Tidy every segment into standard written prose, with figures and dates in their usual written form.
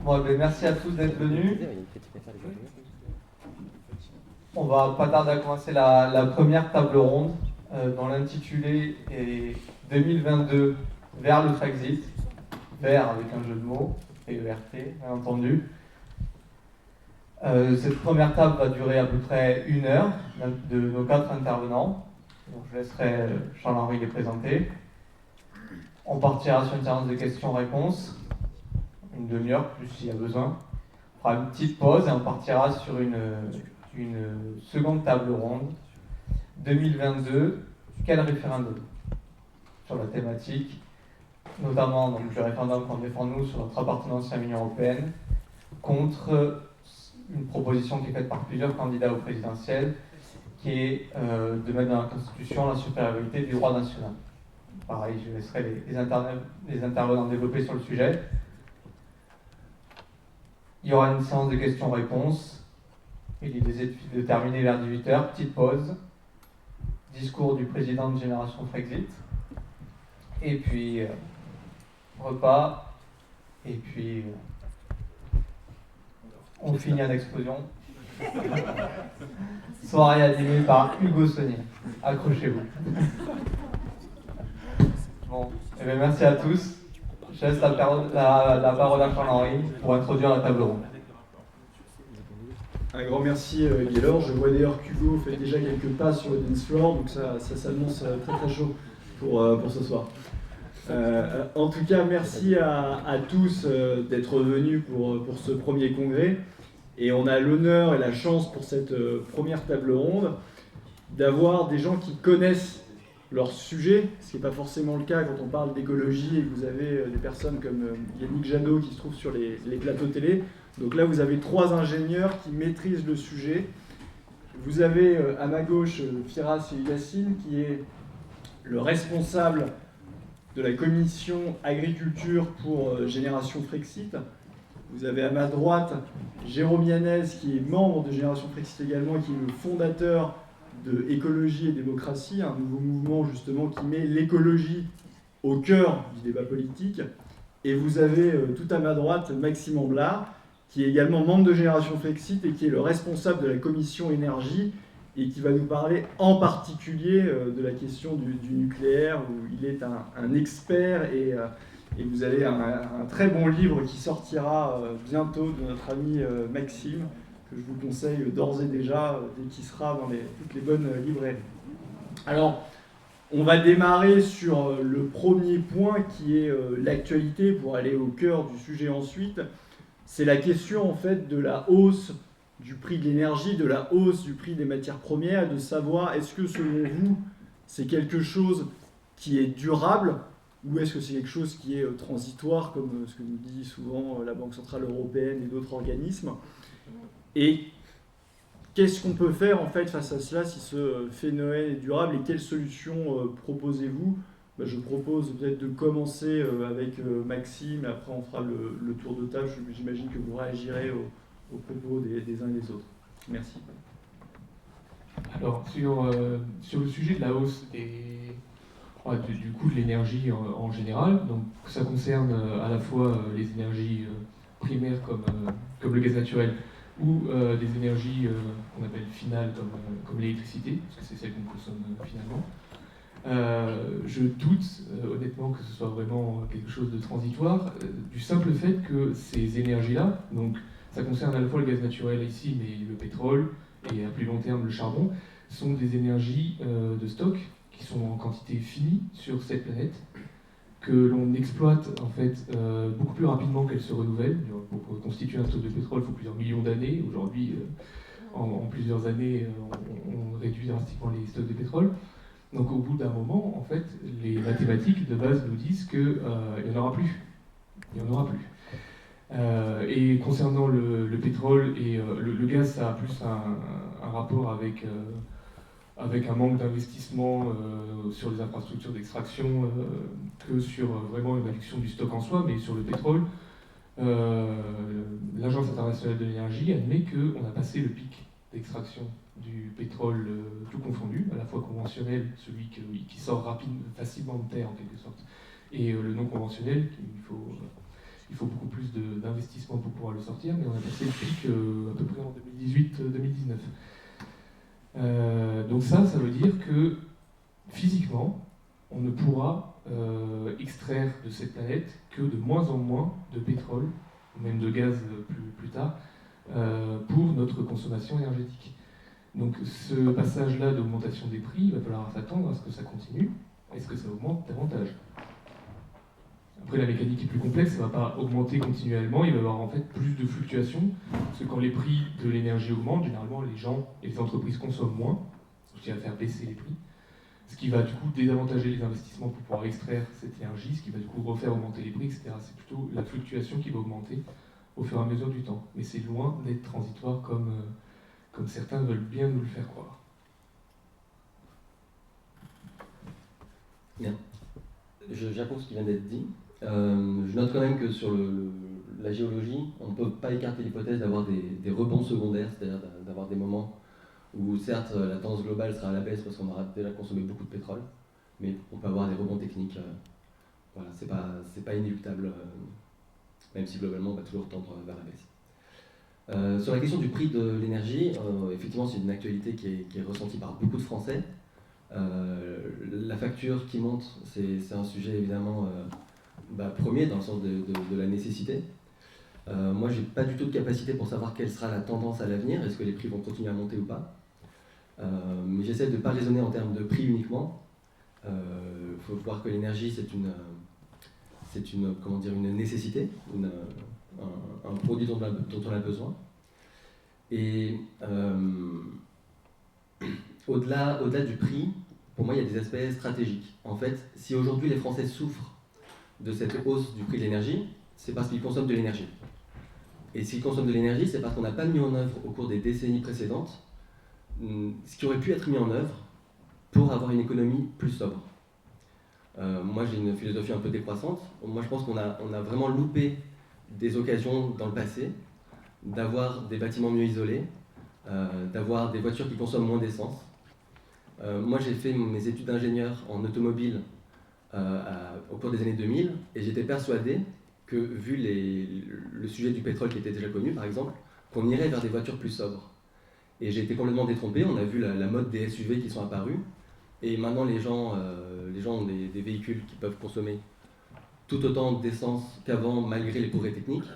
Bon, ben, merci à tous d'être venus. On va pas tarder à commencer la première table ronde dont l'intitulé est 2022 vers le Frexit, vers avec un jeu de mots, P-E-R-T, bien entendu. Cette première table va durer à peu près 1 heure de nos 4 intervenants. Donc, je laisserai Charles-Henri les présenter. On partira sur une séance de questions-réponses, une demi-heure plus s'il y a besoin. On fera une petite pause et on partira sur une seconde table ronde. 2022, quel référendum? Sur la thématique, notamment donc, le référendum qu'on défend nous sur notre appartenance à l'Union européenne, contre une proposition qui est faite par plusieurs candidats au présidentiel, qui est de mettre dans la Constitution la supériorité du droit national. Pareil, je laisserai les intervenants développer sur le sujet. Il y aura une séance de questions-réponses. Et l'idée est de terminer vers 18h. Petite pause. Discours du président de Génération Frexit. Et puis, repas. Et puis, on finit en explosion. Soirée animée par Hugo Saunier. Accrochez-vous. Bon, eh bien, merci à tous. Je laisse la parole à Charles-Henri pour introduire la table ronde. Un grand merci Gaylor. Je vois d'ailleurs qu'Hugo fait déjà quelques pas sur le dance floor, donc ça s'annonce très très chaud pour ce soir. En tout cas, merci à tous d'être venus pour ce premier congrès. Et on a l'honneur et la chance pour cette première table ronde d'avoir des gens qui connaissent leur sujet, ce qui n'est pas forcément le cas quand on parle d'écologie et que vous avez des personnes comme Yannick Jadot qui se trouvent sur les plateaux télé. Donc là, vous avez 3 ingénieurs qui maîtrisent le sujet. Vous avez à ma gauche Firas Yassine qui est le responsable de la commission agriculture pour Génération Frexit. Vous avez à ma droite Jérôme Yanez qui est membre de Génération Frexit également, qui est le fondateur de Écologie et Démocratie, un nouveau mouvement justement qui met l'écologie au cœur du débat politique. Et vous avez tout à ma droite Maxime Amblard, qui est également membre de Génération Frexit et qui est le responsable de la commission énergie et qui va nous parler en particulier de la question du nucléaire, où il est un expert et vous avez un très bon livre qui sortira bientôt de notre ami Maxime, que je vous conseille d'ores et déjà, dès qu'il sera dans toutes les bonnes librairies. Alors, on va démarrer sur le premier point qui est l'actualité pour aller au cœur du sujet ensuite. C'est la question en fait de la hausse du prix de l'énergie, de la hausse du prix des matières premières, de savoir est-ce que selon vous c'est quelque chose qui est durable ou est-ce que c'est quelque chose qui est transitoire comme ce que nous dit souvent la Banque Centrale Européenne et d'autres organismes. Et qu'est-ce qu'on peut faire en fait face à cela si ce phénomène est durable et quelles solutions proposez-vous? Je propose peut-être de commencer avec Maxime, et après on fera le tour de table. J'imagine que vous réagirez aux propos des uns et des autres. Merci. Alors, sur le sujet de la hausse du coût de l'énergie en général, donc ça concerne à la fois les énergies primaires comme le gaz naturel ou des énergies qu'on appelle finales comme l'électricité, parce que c'est celle qu'on consomme finalement. Je doute honnêtement que ce soit vraiment quelque chose de transitoire, du simple fait que ces énergies-là, donc ça concerne à la fois le gaz naturel ici, mais le pétrole et à plus long terme le charbon, sont des énergies de stock qui sont en quantité finie sur cette planète, que l'on exploite en fait beaucoup plus rapidement qu'elles se renouvellent. Pour constituer un stock de pétrole, il faut plusieurs millions d'années. Aujourd'hui, en plusieurs années, on réduit drastiquement les stocks de pétrole. Donc au bout d'un moment, en fait, les mathématiques de base nous disent qu'il n'y en aura plus. Il n'y en aura plus. Et concernant le pétrole et le gaz, ça a plus un rapport avec un manque d'investissement sur les infrastructures d'extraction que sur vraiment une réduction du stock en soi. Mais sur le pétrole, l'Agence internationale de l'énergie admet qu'on a passé le pic d'extraction du pétrole tout confondu, à la fois conventionnel, celui qui sort facilement de terre en quelque sorte, et le non conventionnel il faut beaucoup plus d'investissement pour pouvoir le sortir, mais on a passé le pic à peu près en 2018-2019. Donc ça veut dire que physiquement, on ne pourra extraire de cette planète que de moins en moins de pétrole, ou même de gaz plus tard, pour notre consommation énergétique. Donc ce passage-là d'augmentation des prix, il va falloir s'attendre à ce que ça continue, est-ce que ça augmente davantage. Après la mécanique est plus complexe, ça ne va pas augmenter continuellement, il va y avoir en fait plus de fluctuations, parce que quand les prix de l'énergie augmentent, généralement les gens et les entreprises consomment moins, ce qui va faire baisser les prix, ce qui va du coup désavantager les investissements pour pouvoir extraire cette énergie, ce qui va du coup refaire augmenter les prix, etc. C'est plutôt la fluctuation qui va augmenter au fur et à mesure du temps. Mais c'est loin d'être transitoire comme certains veulent bien nous le faire croire. Bien. J'approuve ce qui vient d'être dit. Je note quand même que sur la géologie, on ne peut pas écarter l'hypothèse d'avoir des rebonds secondaires, c'est-à-dire d'avoir des moments où certes la tendance globale sera à la baisse parce qu'on aura déjà consommé beaucoup de pétrole, mais on peut avoir des rebonds techniques. Voilà, c'est pas inéluctable, même si globalement on va toujours tendre vers la baisse. Sur la question du prix de l'énergie, effectivement c'est une actualité qui est ressentie par beaucoup de Français. La facture qui monte, c'est un sujet évidemment premier dans le sens de la nécessité. Moi j'ai pas du tout de capacité pour savoir quelle sera la tendance à l'avenir, est-ce que les prix vont continuer à monter ou pas. Mais j'essaie de ne pas raisonner en termes de prix uniquement. Il faut voir que l'énergie c'est une nécessité, un produit dont on a besoin. Et au-delà du prix, pour moi, il y a des aspects stratégiques. En fait, si aujourd'hui les Français souffrent de cette hausse du prix de l'énergie, c'est parce qu'ils consomment de l'énergie. Et s'ils consomment de l'énergie, c'est parce qu'on n'a pas mis en œuvre au cours des décennies précédentes ce qui aurait pu être mis en œuvre pour avoir une économie plus sobre. Moi, j'ai une philosophie un peu décroissante. Moi, je pense qu'on a vraiment loupé des occasions dans le passé d'avoir des bâtiments mieux isolés, d'avoir des voitures qui consomment moins d'essence. Moi, j'ai fait mes études d'ingénieur en automobile au cours des années 2000, et j'étais persuadé que, vu le sujet du pétrole qui était déjà connu, par exemple, qu'on irait vers des voitures plus sobres. Et j'ai été complètement détrompé. On a vu la mode des SUV qui sont apparus, et maintenant les gens ont des véhicules qui peuvent consommer tout autant d'essence qu'avant, malgré les progrès techniques.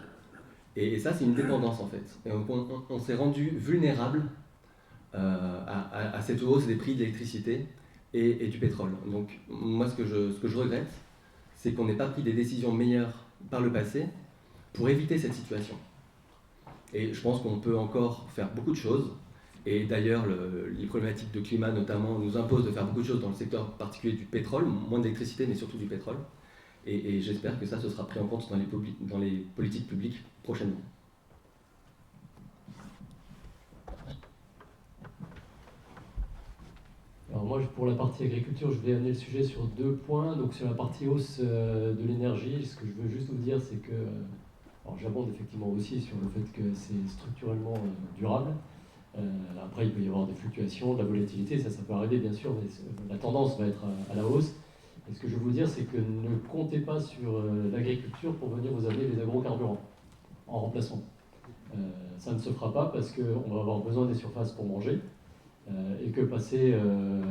Et ça, c'est une dépendance en fait. Et on s'est rendu vulnérable à cette hausse des prix de l'électricité et du pétrole. Donc moi, ce que je regrette, c'est qu'on n'ait pas pris des décisions meilleures par le passé pour éviter cette situation. Et je pense qu'on peut encore faire beaucoup de choses. Et d'ailleurs, les problématiques de climat notamment nous imposent de faire beaucoup de choses dans le secteur particulier du pétrole, moins d'électricité mais surtout du pétrole. Et j'espère que ça, ce sera pris en compte dans les politiques publiques prochainement. Alors moi, pour la partie agriculture, je vais amener le sujet sur 2 points. Donc sur la partie hausse de l'énergie, ce que je veux juste vous dire, c'est que, alors j'abonde effectivement aussi sur le fait que c'est structurellement durable. Après, il peut y avoir des fluctuations, de la volatilité, ça peut arriver bien sûr, mais la tendance va être à la hausse. Et ce que je veux vous dire, c'est que ne comptez pas sur l'agriculture pour venir vous amener les agrocarburants en remplacement. Ça ne se fera pas parce qu'on va avoir besoin des surfaces pour manger, et que passer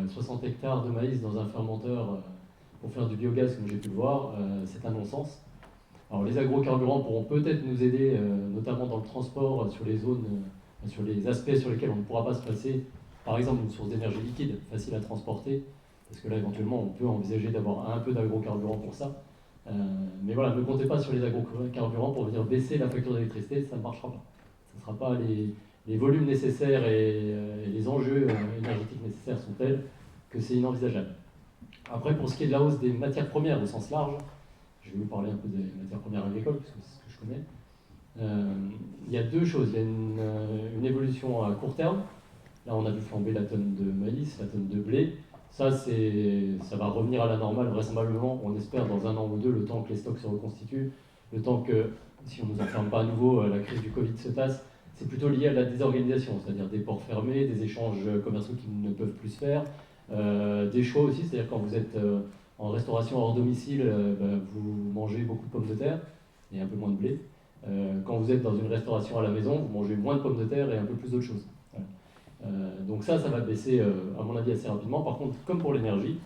60 hectares de maïs dans un fermenteur pour faire du biogaz, comme j'ai pu le voir, c'est un non-sens. Alors les agrocarburants pourront peut-être nous aider, notamment dans le transport, sur les zones, sur les aspects sur lesquels on ne pourra pas se passer, par exemple une source d'énergie liquide, facile à transporter, parce que là éventuellement on peut envisager d'avoir un peu d'agrocarburants pour ça. Mais voilà, ne comptez pas sur les agrocarburants pour venir baisser la facture d'électricité, ça ne marchera pas. Ce ne sera pas les volumes nécessaires et les enjeux énergétiques nécessaires sont tels que c'est inenvisageable. Après, pour ce qui est de la hausse des matières premières au sens large, je vais vous parler un peu des matières premières agricoles, parce que c'est ce que je connais. Il y a 2 choses. Il y a une évolution à court terme. Là, on a vu flamber la tonne de maïs, la tonne de blé. Ça va revenir à la normale vraisemblablement, on espère, dans 1 an ou 2, le temps que les stocks se reconstituent, le temps que, si on ne nous enferme pas à nouveau, la crise du Covid se tasse. C'est plutôt lié à la désorganisation, c'est-à-dire des ports fermés, des échanges commerciaux qui ne peuvent plus se faire, des choix aussi, c'est-à-dire quand vous êtes en restauration hors domicile, vous mangez beaucoup de pommes de terre, et un peu moins de blé. Quand vous êtes dans une restauration à la maison, vous mangez moins de pommes de terre et un peu plus d'autres choses. Voilà. Donc ça va baisser, à mon avis, assez rapidement. Par contre, comme pour l'énergie,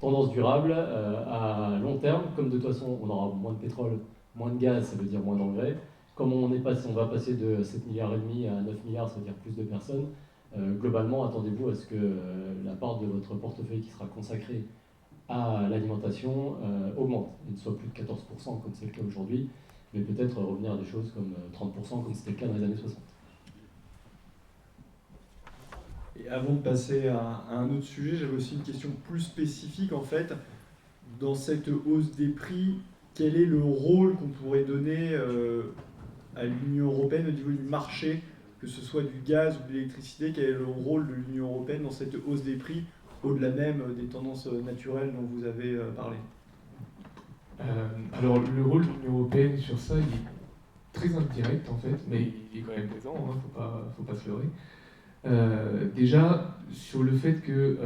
tendance durable, à long terme, comme de toute façon on aura moins de pétrole, moins de gaz, ça veut dire moins d'engrais. Comme on va passer de 7,5 milliards à 9 milliards, ça veut dire plus de personnes. Globalement, attendez-vous à ce que la part de votre portefeuille qui sera consacrée à l'alimentation augmente et ne soit plus de 14% comme c'est le cas aujourd'hui, mais peut-être revenir à des choses comme 30% comme c'était le cas dans les années 60. Et avant de passer à un autre sujet, j'avais aussi une question plus spécifique en fait. Dans cette hausse des prix, quel est le rôle qu'on pourrait donner à l'Union européenne au niveau du marché, que ce soit du gaz ou de l'électricité? Quel est le rôle de l'Union européenne dans cette hausse des prix, au-delà même des tendances naturelles dont vous avez parlé? Alors le rôle de l'Union européenne sur ça, il est très indirect en fait, mais il est quand même présent, hein, faut pas se leurrer. Déjà, sur le fait que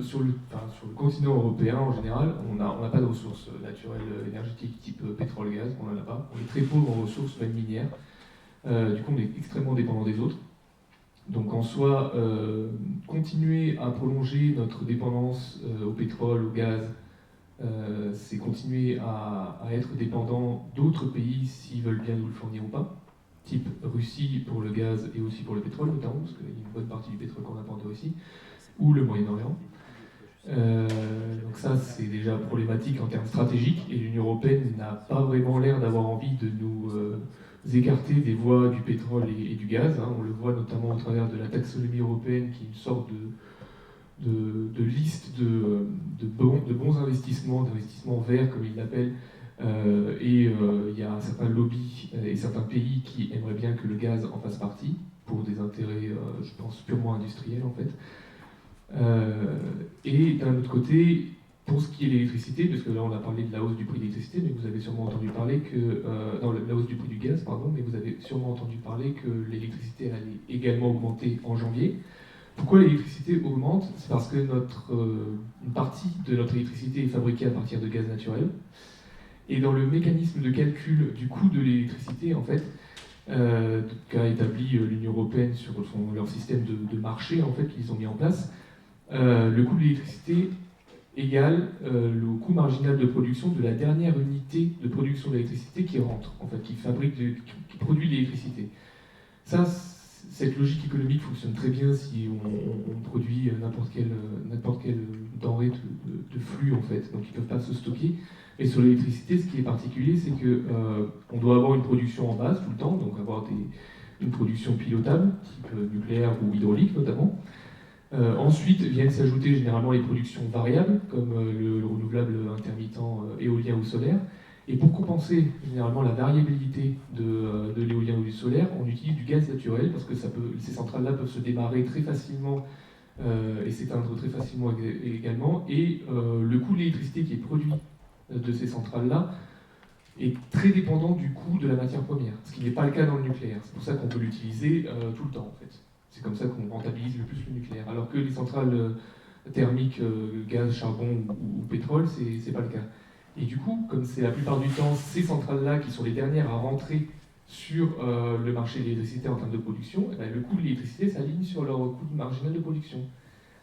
sur le continent européen en général, on n'a pas de ressources naturelles énergétiques type pétrole-gaz, on n'en a pas. On est très pauvre en ressources, même minières. Du coup, on est extrêmement dépendant des autres. Donc en soi, continuer à prolonger notre dépendance au pétrole, au gaz, c'est continuer à être dépendant d'autres pays s'ils veulent bien nous le fournir ou pas. Type Russie pour le gaz et aussi pour le pétrole notamment, parce qu'il y a une bonne partie du pétrole qu'on importe de Russie, ou le Moyen-Orient. Donc ça, c'est déjà problématique en termes stratégiques, et l'Union européenne n'a pas vraiment l'air d'avoir envie de nous écarter des voies du pétrole et du gaz. Hein. On le voit notamment au travers de la taxonomie européenne, qui est une sorte de liste de bons investissements, d'investissements verts comme ils l'appellent. Il y a certains lobbies et certains pays qui aimeraient bien que le gaz en fasse partie, pour des intérêts, je pense, purement industriels en fait. Et d'un autre côté, pour ce qui est de l'électricité, parce que là on a parlé de la hausse du prix de l'électricité, mais vous avez sûrement entendu parler que... non, la hausse du prix du gaz, pardon, mais vous avez sûrement entendu parler que l'électricité allait également augmenter en janvier. Pourquoi l'électricité augmente? C'est parce que une partie de notre électricité est fabriquée à partir de gaz naturel. Et dans le mécanisme de calcul du coût de l'électricité, en fait, qu'a établi l'Union européenne sur leur système de marché en fait, qu'ils ont mis en place, le coût de l'électricité égale le coût marginal de production de la dernière unité de production d'électricité qui rentre, en fait, qui produit l'électricité. Ça, cette logique économique fonctionne très bien si on produit n'importe quelle denrée de flux, en fait, donc ils ne peuvent pas se stocker. Et sur l'électricité, ce qui est particulier, c'est qu'on doit avoir une production en base tout le temps, donc avoir une production pilotable, type nucléaire ou hydraulique notamment. Ensuite viennent s'ajouter généralement les productions variables, comme le renouvelable intermittent éolien ou solaire. Et pour compenser généralement la variabilité de l'éolien ou du solaire, on utilise du gaz naturel, parce que ces centrales-là peuvent se démarrer très facilement et s'éteindre très facilement également. Et le coût de l'électricité qui est produit de ces centrales-là est très dépendant du coût de la matière première, ce qui n'est pas le cas dans le nucléaire. C'est pour ça qu'on peut l'utiliser tout le temps, en fait. C'est comme ça qu'on rentabilise le plus le nucléaire. Alors que les centrales thermiques, gaz, charbon ou pétrole, c'est pas le cas. Et du coup, comme c'est la plupart du temps ces centrales-là qui sont les dernières à rentrer sur le marché de l'électricité en termes de production, eh bien, le coût de l'électricité s'aligne sur leur coût marginal de production.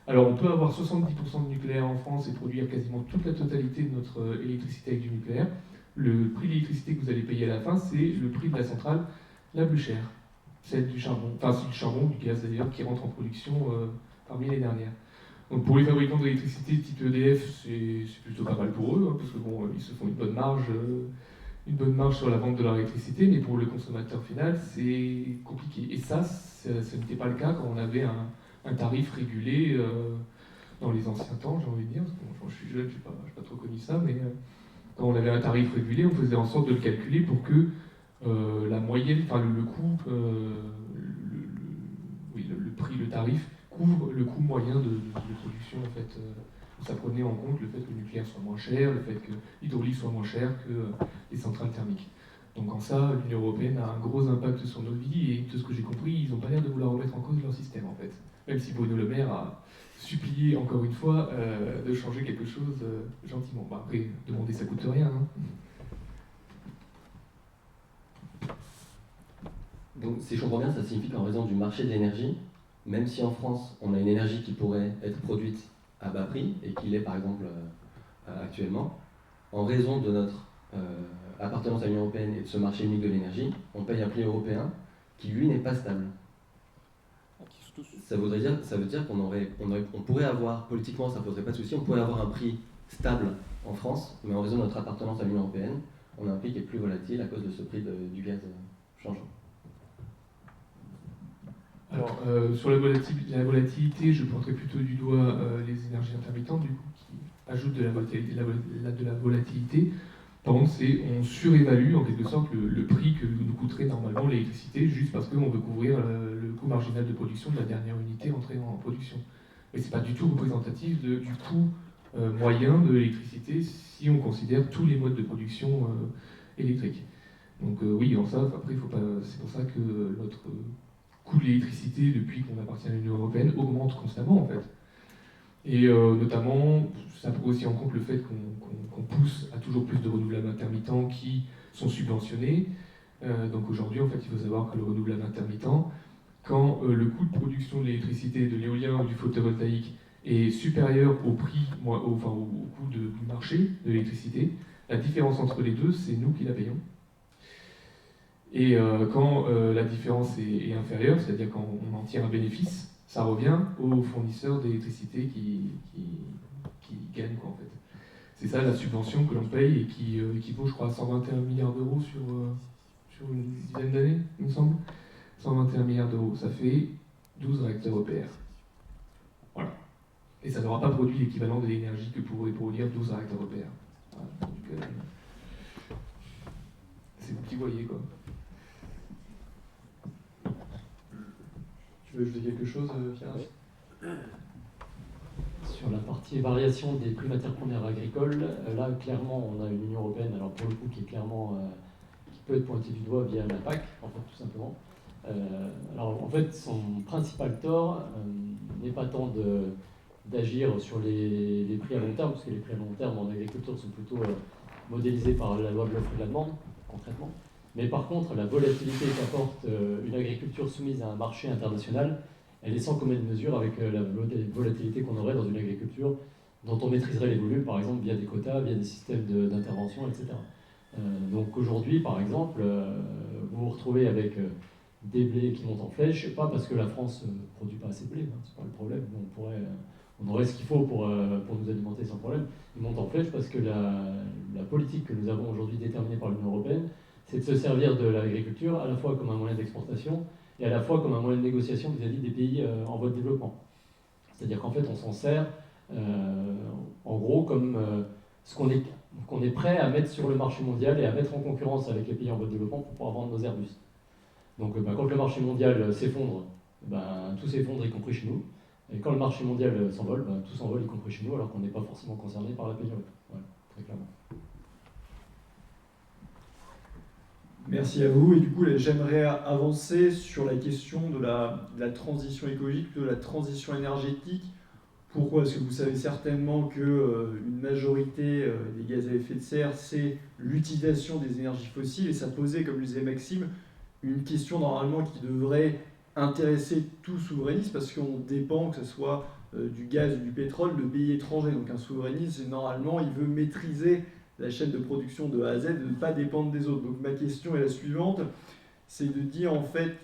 Alors on peut avoir 70% de nucléaire en France et produire quasiment toute la totalité de notre électricité avec du nucléaire. Le prix de l'électricité que vous allez payer à la fin, c'est le prix de la centrale la plus chère, celle du charbon, enfin c'est du charbon, du gaz d'ailleurs, qui rentre en production parmi les dernières. Donc pour les fabricants d'électricité type EDF, c'est plutôt pas mal pour eux, hein, parce que bon, ils se font une bonne marge sur la vente de leur électricité, mais pour le consommateur final, c'est compliqué. Et ça, ce n'était pas le cas quand on avait un tarif régulé dans les anciens temps, j'ai envie de dire, parce que quand je suis jeune, je n'ai pas trop connu ça, mais quand on avait un tarif régulé, on faisait en sorte de le calculer pour que la moyenne, enfin le coût, le prix, le tarif, couvre le coût moyen de production. En fait, ça prenait en compte le fait que le nucléaire soit moins cher, le fait que l'hydraulique soit moins cher que les centrales thermiques. Donc en ça, l'Union européenne a un gros impact sur nos vies, et de ce que j'ai compris, ils n'ont pas l'air de vouloir remettre en cause leur système, en fait. Même si Bruno Le Maire a supplié, encore une fois, de changer quelque chose gentiment. Bah, après, demander, ça coûte rien. Hein. Donc si je comprends bien, ça signifie qu'en raison du marché de l'énergie, même si en France on a une énergie qui pourrait être produite à bas prix, et qui l'est par exemple actuellement, en raison de notre appartenance à l'Union européenne et de ce marché unique de l'énergie, on paye un prix européen qui lui n'est pas stable. Ça veut dire qu'on pourrait avoir, politiquement ça ne poserait pas de souci, on pourrait avoir un prix stable en France, mais en raison de notre appartenance à l'Union européenne, on a un prix qui est plus volatile à cause de ce prix du gaz changeant. Alors, sur la volatilité, je pointerais plutôt du doigt les énergies intermittentes, du coup, qui ajoutent de la volatilité. Par contre, on surévalue en quelque sorte le prix que nous coûterait normalement l'électricité, juste parce qu'on veut couvrir le coût marginal de production de la dernière unité entrée en production. Mais ce n'est pas du tout représentatif du coût moyen de l'électricité si on considère tous les modes de production électrique. Donc oui, en ça, après, c'est pour ça que notre coût de l'électricité, depuis qu'on appartient à l'Union européenne, augmente constamment en fait. Et notamment, ça prend aussi en compte le fait qu'on pousse à toujours plus de renouvelables intermittents qui sont subventionnés. Donc aujourd'hui, en fait, il faut savoir que le renouvelable intermittent, quand le coût de production de l'électricité, de l'éolien ou du photovoltaïque est supérieur au prix, au coût du marché de l'électricité, la différence entre les deux, c'est nous qui la payons. Et quand la différence est inférieure, c'est-à-dire quand on en tire un bénéfice, ça revient aux fournisseurs d'électricité qui gagnent, quoi, en fait. C'est ça la subvention que l'on paye et qui équivaut, je crois, à 121 milliards d'euros sur une dizaine d'années, il me semble. 121 milliards d'euros, ça fait 12 réacteurs EPR. Voilà. Et ça n'aura pas produit l'équivalent de l'énergie que pourraient produire 12 réacteurs EPR. Voilà. Donc, c'est vous qui voyez, quoi. Tu veux ajouter quelque chose, Pierre ? Sur la partie variation des prix matières premières agricoles, là clairement on a une Union européenne, alors pour le coup qui est clairement qui peut être pointée du doigt via la PAC, en fait tout simplement. Alors en fait son principal tort n'est pas tant d'agir sur les prix à long terme, parce que les prix à long terme en agriculture sont plutôt modélisés par la loi de l'offre et de la demande, concrètement. Mais par contre, la volatilité qu'apporte une agriculture soumise à un marché international, elle est sans commune mesure avec la volatilité qu'on aurait dans une agriculture dont on maîtriserait les volumes, par exemple via des quotas, via des systèmes d'intervention, etc. Donc aujourd'hui, par exemple, vous vous retrouvez avec des blés qui montent en flèche, pas parce que la France ne produit pas assez de blé, hein, c'est pas le problème, on aurait ce qu'il faut pour nous alimenter sans problème. Ils montent en flèche parce que la politique que nous avons aujourd'hui déterminée par l'Union européenne, c'est de se servir de l'agriculture à la fois comme un moyen d'exportation et à la fois comme un moyen de négociation vis-à-vis des pays en voie de développement. C'est-à-dire qu'en fait, on s'en sert en gros comme ce qu'on est prêt à mettre sur le marché mondial et à mettre en concurrence avec les pays en voie de développement pour pouvoir vendre nos Airbus. Donc quand le marché mondial s'effondre, tout s'effondre, y compris chez nous. Et quand le marché mondial s'envole, tout s'envole, y compris chez nous, alors qu'on n'est pas forcément concerné par la pénurie. Voilà, très clairement. Merci à vous. Et du coup, j'aimerais avancer sur la question de la transition écologique, de la transition énergétique. Pourquoi ? Parce que vous savez certainement qu'une majorité des gaz à effet de serre, c'est l'utilisation des énergies fossiles. Et ça posait, comme le disait Maxime, une question normalement qui devrait intéresser tout souverainiste, parce qu'on dépend, que ce soit du gaz ou du pétrole, de pays étrangers. Donc un souverainiste, normalement, il veut maîtriser la chaîne de production de A à Z, de ne pas dépendre des autres. Donc ma question est la suivante, c'est de dire en fait,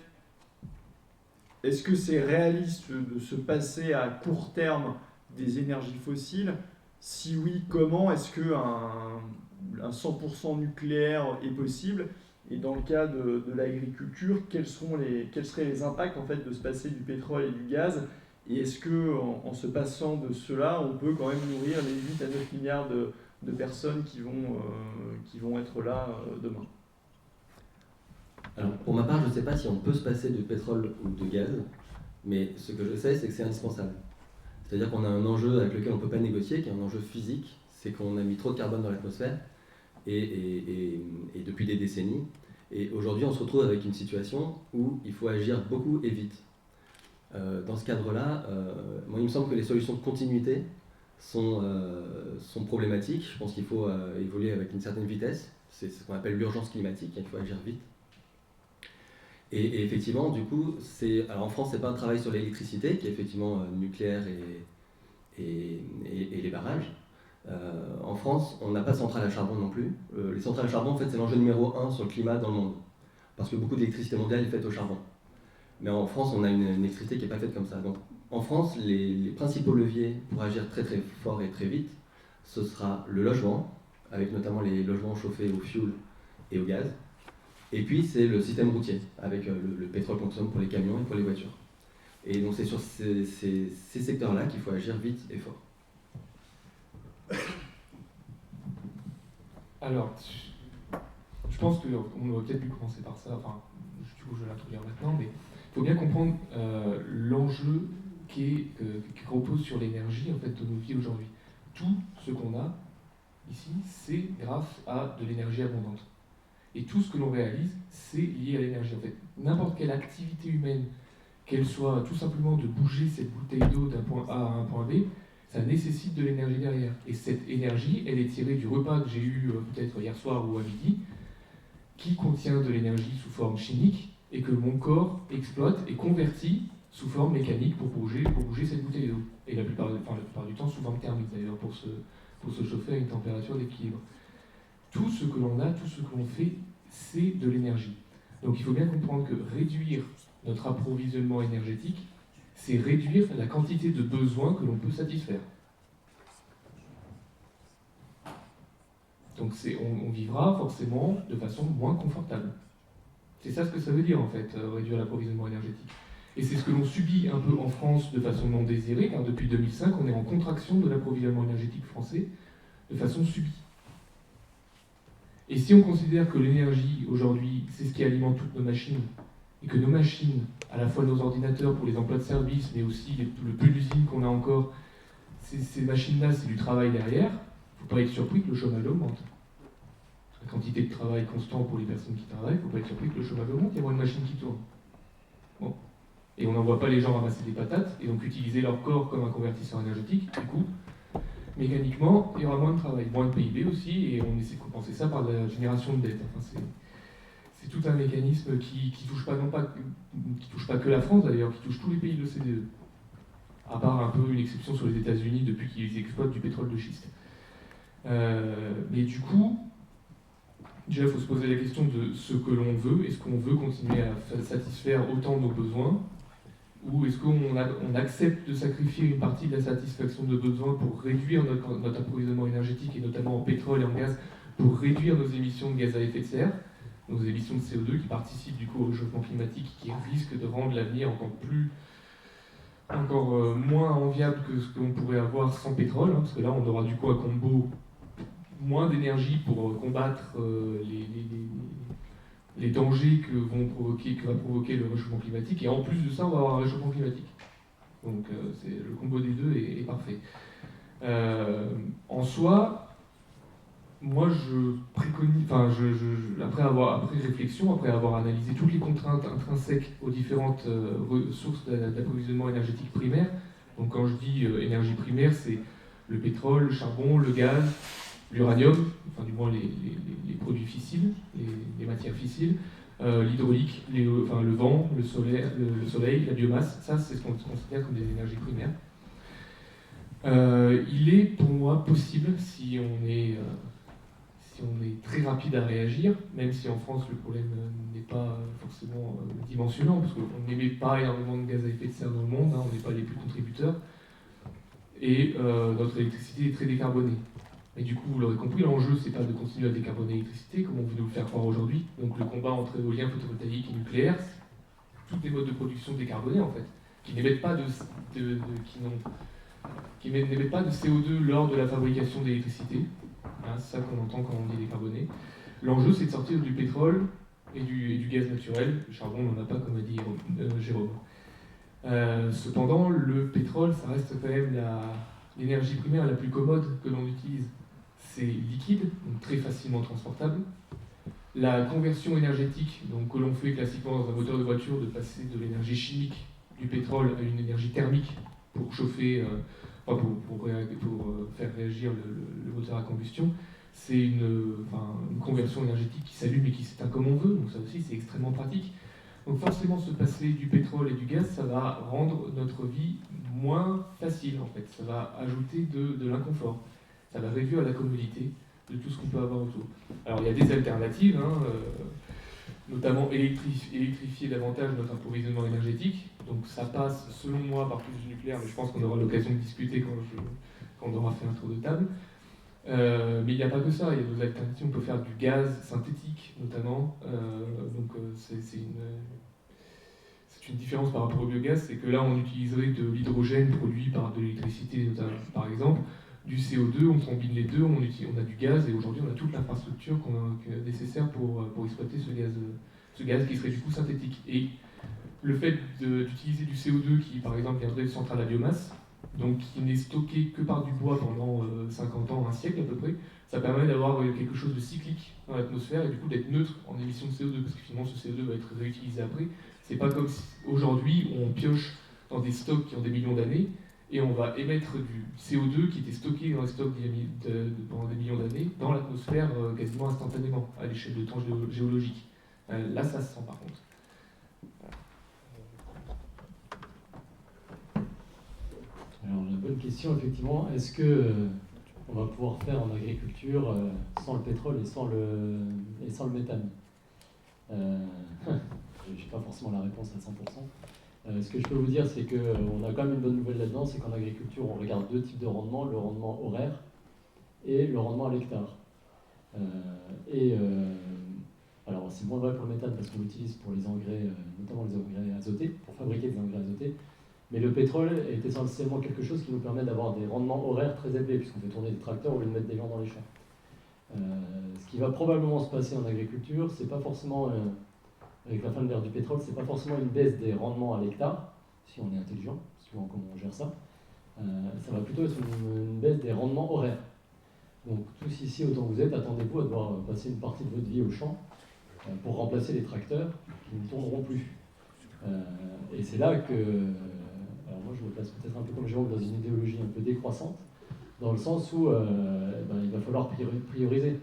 est-ce que c'est réaliste de se passer à court terme des énergies fossiles ? Si oui, comment ? Est-ce qu'un 100% nucléaire est possible ? Et dans le cas de l'agriculture, quels seraient les impacts en fait, de se passer du pétrole et du gaz ? Et est-ce qu'en se passant de cela, on peut quand même nourrir les 8 à 9 milliards de personnes qui vont être là demain? Alors, pour ma part, je ne sais pas si on peut se passer de pétrole ou de gaz, mais ce que je sais, c'est que c'est indispensable. C'est-à-dire qu'on a un enjeu avec lequel on ne peut pas négocier, qui est un enjeu physique, c'est qu'on a mis trop de carbone dans l'atmosphère, et depuis des décennies. Et aujourd'hui, on se retrouve avec une situation où il faut agir beaucoup et vite. Dans ce cadre-là, moi, il me semble que les solutions de continuité sont problématiques. Je pense qu'il faut évoluer avec une certaine vitesse. C'est ce qu'on appelle l'urgence climatique, il faut agir vite. Et effectivement, du coup, alors en France, c'est pas un travail sur l'électricité, qui est effectivement nucléaire et les barrages. En France, on n'a pas de centrale à charbon non plus. Les centrales à charbon, en fait, c'est l'enjeu numéro 1 sur le climat dans le monde. Parce que beaucoup d'électricité mondiale est faite au charbon. Mais en France, on a une électricité qui n'est pas faite comme ça. Donc, en France, les principaux leviers pour agir très très fort et très vite, ce sera le logement, avec notamment les logements chauffés au fioul et au gaz. Et puis, c'est le système routier, avec le pétrole qu'on consomme pour les camions et pour les voitures. Et donc, c'est sur ces secteurs-là qu'il faut agir vite et fort. Alors, je pense qu'on aurait peut-être dû commencer par ça, enfin, du coup je vais l'introduire maintenant, mais il faut bien comprendre l'enjeu qui repose sur l'énergie en fait, de nos vies aujourd'hui. Tout ce qu'on a ici, c'est grâce à de l'énergie abondante. Et tout ce que l'on réalise, c'est lié à l'énergie. En fait, n'importe quelle activité humaine, qu'elle soit tout simplement de bouger cette bouteille d'eau d'un point A à un point B, ça nécessite de l'énergie derrière. Et cette énergie, elle est tirée du repas que j'ai eu peut-être hier soir ou à midi, qui contient de l'énergie sous forme chimique et que mon corps exploite et convertit sous forme mécanique pour bouger cette bouteille d'eau. Et la plupart du temps sous forme thermique d'ailleurs, pour se chauffer à une température d'équilibre. Tout ce que l'on a, tout ce que l'on fait, c'est de l'énergie. Donc il faut bien comprendre que réduire notre approvisionnement énergétique, c'est réduire la quantité de besoins que l'on peut satisfaire. Donc on vivra forcément de façon moins confortable. C'est ça ce que ça veut dire en fait, réduire l'approvisionnement énergétique. Et c'est ce que l'on subit un peu en France de façon non désirée, car depuis 2005, on est en contraction de l'approvisionnement énergétique français de façon subie. Et si on considère que l'énergie, aujourd'hui, c'est ce qui alimente toutes nos machines, et que nos machines, à la fois nos ordinateurs pour les emplois de service, mais aussi le peu d'usines qu'on a encore, ces machines-là, c'est du travail derrière, il ne faut pas être surpris que le chômage augmente. La quantité de travail constant pour les personnes qui travaillent, il ne faut pas être surpris que le chômage augmente, il y aura une machine qui tourne. Bon. Et on n'envoie pas les gens ramasser des patates, et donc utiliser leur corps comme un convertisseur énergétique, du coup, mécaniquement, il y aura moins de travail, moins de PIB aussi, et on essaie de compenser ça par la génération de dettes. Enfin, c'est tout un mécanisme qui touche pas que la France d'ailleurs, qui touche tous les pays de l'OCDE. À part un peu une exception sur les États-Unis depuis qu'ils exploitent du pétrole de schiste. Mais du coup, déjà il faut se poser la question de ce que l'on veut. Est-ce qu'on veut continuer à satisfaire autant nos besoins? Ou est-ce qu'on accepte de sacrifier une partie de la satisfaction de besoins pour réduire notre approvisionnement énergétique, et notamment en pétrole et en gaz, pour réduire nos émissions de gaz à effet de serre, nos émissions de CO2 qui participent du coup au réchauffement climatique, qui risquent de rendre l'avenir encore moins enviable que ce qu'on pourrait avoir sans pétrole, parce que là on aura du coup un combo moins d'énergie pour combattre les dangers que va provoquer le réchauffement climatique, et en plus de ça on va avoir un réchauffement climatique. Donc le combo des deux est parfait. En soi, moi je préconise, après réflexion, après avoir analysé toutes les contraintes intrinsèques aux différentes sources d'approvisionnement énergétique primaire, donc quand je dis énergie primaire, c'est le pétrole, le charbon, le gaz, l'uranium, enfin du moins les produits fissiles, les matières fissiles, l'hydraulique, le vent, le soleil, la biomasse, ça c'est ce qu'on considère comme des énergies primaires. Il est pour moi possible, si on est très rapide à réagir, même si en France le problème n'est pas forcément dimensionnant, parce qu'on n'émet pas énormément de gaz à effet de serre dans le monde, on n'est pas les plus contributeurs, et notre électricité est très décarbonée. Et du coup, vous l'aurez compris, l'enjeu, c'est pas de continuer à décarboner l'électricité, comme on veut nous le faire croire aujourd'hui. Donc le combat entre éolien, photovoltaïque et nucléaire, c'est tous des modes de production décarbonés en fait, qui n'émettent pas de CO2 lors de la fabrication d'électricité. C'est ça qu'on entend quand on dit décarboné. L'enjeu, c'est de sortir du pétrole et du gaz naturel. Le charbon, on n'en a pas, comme a dit Jérôme. Cependant, le pétrole, ça reste quand même l'énergie primaire la plus commode que l'on utilise. C'est liquide, donc très facilement transportable. La conversion énergétique, donc, que l'on fait classiquement dans un moteur de voiture, de passer de l'énergie chimique du pétrole à une énergie thermique pour chauffer, pour faire réagir le moteur à combustion, c'est une conversion énergétique qui s'allume et qui s'éteint comme on veut, donc ça aussi c'est extrêmement pratique. Donc forcément, se passer du pétrole et du gaz, ça va rendre notre vie moins facile en fait. Ça va ajouter de l'inconfort. Ça va réduire la commodité de tout ce qu'on peut avoir autour. Alors il y a des alternatives, hein, notamment électrifier davantage notre approvisionnement énergétique. Donc ça passe, selon moi, par plus de nucléaire, mais je pense qu'on aura l'occasion de discuter quand on aura fait un tour de table. Mais il n'y a pas que ça, il y a d'autres alternatives. On peut faire du gaz synthétique, notamment. C'est une différence par rapport au biogaz, c'est que là, on utiliserait de l'hydrogène produit par de l'électricité, par exemple, du CO2, on combine les deux, on a du gaz, et aujourd'hui, on a toute l'infrastructure nécessaire pour exploiter ce gaz qui serait du coup synthétique. Et le fait d'utiliser du CO2 qui, par exemple, viendrait de centrales à biomasse, donc qui n'est stocké que par du bois pendant 50 ans, un siècle à peu près, ça permet d'avoir quelque chose de cyclique dans l'atmosphère et du coup d'être neutre en émissions de CO2, parce que finalement ce CO2 va être réutilisé après. C'est pas comme si aujourd'hui on pioche dans des stocks qui ont des millions d'années et on va émettre du CO2 qui était stocké dans les stocks pendant des millions d'années dans l'atmosphère quasiment instantanément à l'échelle de temps géologique. Là ça se sent par contre. Alors la bonne question, effectivement, est-ce que on va pouvoir faire en agriculture sans le pétrole et sans le méthane? Je n'ai pas forcément la réponse à 100%. Ce que je peux vous dire, c'est qu'on a quand même une bonne nouvelle là-dedans, c'est qu'en agriculture, on regarde deux types de rendement, le rendement horaire et le rendement à l'hectare. Alors c'est moins vrai pour le méthane parce qu'on l'utilise pour les engrais, notamment les engrais azotés, pour fabriquer des engrais azotés. Mais le pétrole est essentiellement quelque chose qui nous permet d'avoir des rendements horaires très élevés, puisqu'on fait tourner des tracteurs au lieu de mettre des gens dans les champs. Ce qui va probablement se passer en agriculture, c'est pas forcément, avec la fin de l'ère du pétrole, c'est pas forcément une baisse des rendements à l'hectare, si on est intelligent, suivant comment on gère ça. Ça va plutôt être une baisse des rendements horaires. Donc tous ici, autant que vous êtes, attendez-vous à devoir passer une partie de votre vie au champ pour remplacer les tracteurs qui ne tourneront plus. Et c'est là que... alors moi je me place peut-être un peu comme Jérôme dans une idéologie un peu décroissante, dans le sens où il va falloir prioriser.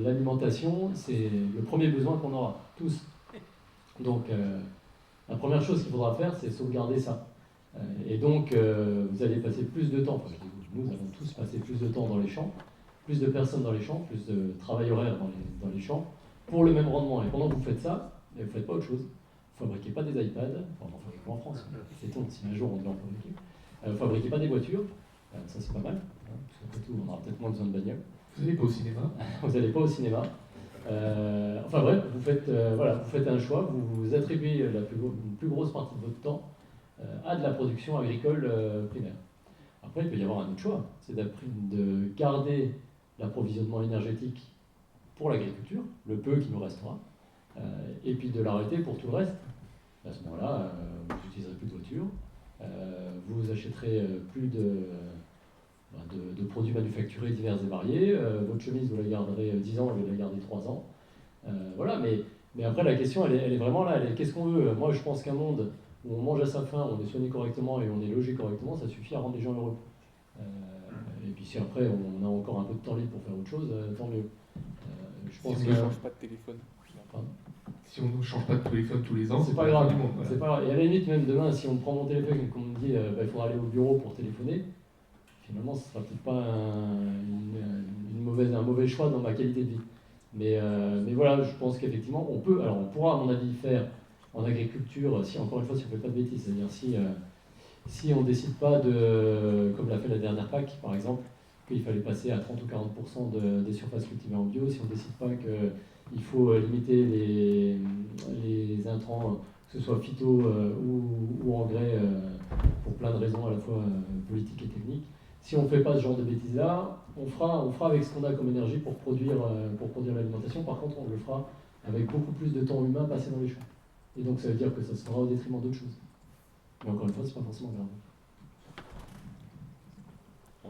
L'alimentation, c'est le premier besoin qu'on aura, tous. Donc la première chose qu'il faudra faire, c'est sauvegarder ça. Et donc vous allez passer plus de temps, enfin, nous allons tous passer plus de temps dans les champs, plus de personnes dans les champs, plus de travail horaire dans les champs, pour le même rendement. Et pendant que vous faites ça, vous ne faites pas autre chose. Vous ne fabriquez pas des iPads, enfin, en France, c'est tout, si un jour on doit en fabriquer. Vous ne fabriquez pas des voitures, ça c'est pas mal, hein, parce qu'après tout, on aura peut-être moins besoin de bagnole. Vous n'allez pas au cinéma. Vous n'allez pas au cinéma. Enfin bref, vous faites un choix, vous attribuez une plus grosse partie de votre temps à de la production agricole primaire. Après, il peut y avoir un autre choix, c'est de garder l'approvisionnement énergétique pour l'agriculture, le peu qui nous restera, et puis de l'arrêter pour tout le reste. À ce moment-là, vous n'utiliserez plus de voitures, vous achèterez plus de produits manufacturés divers et variés, votre chemise, vous la garderez 10 ans au lieu de la garder 3 ans. Voilà, mais après, la question, elle est vraiment là. Qu'est-ce qu'on veut? Moi, je pense qu'un monde où on mange à sa faim, on est soigné correctement et on est logé correctement, ça suffit à rendre les gens heureux. Et puis si après, on a encore un peu de temps libre pour faire autre chose, tant mieux. Je pense si on ne change pas de téléphone. Pardon. Si on ne change pas de téléphone tous les ans, c'est pas grave. Du monde, voilà. C'est pas grave. Et à la limite, même demain, si on prend mon téléphone et qu'on me dit il faudra aller au bureau pour téléphoner, finalement, ce sera peut-être pas un mauvais choix dans ma qualité de vie. Mais voilà, je pense qu'effectivement, on pourra, à mon avis, faire en agriculture, si encore une fois, si on ne fait pas de bêtises, c'est-à-dire si on ne décide pas comme l'a fait la dernière PAC, par exemple, qu'il fallait passer à 30 ou 40% des surfaces cultivées en bio, si on ne décide pas qu'il faut limiter les intrants, que ce soit phyto ou engrais, pour plein de raisons à la fois politiques et techniques. Si on ne fait pas ce genre de bêtises-là, on fera avec ce qu'on a comme énergie pour produire l'alimentation. Par contre, on le fera avec beaucoup plus de temps humain passé dans les champs. Et donc ça veut dire que ça se fera au détriment d'autres choses. Mais encore une fois, c'est pas forcément grave.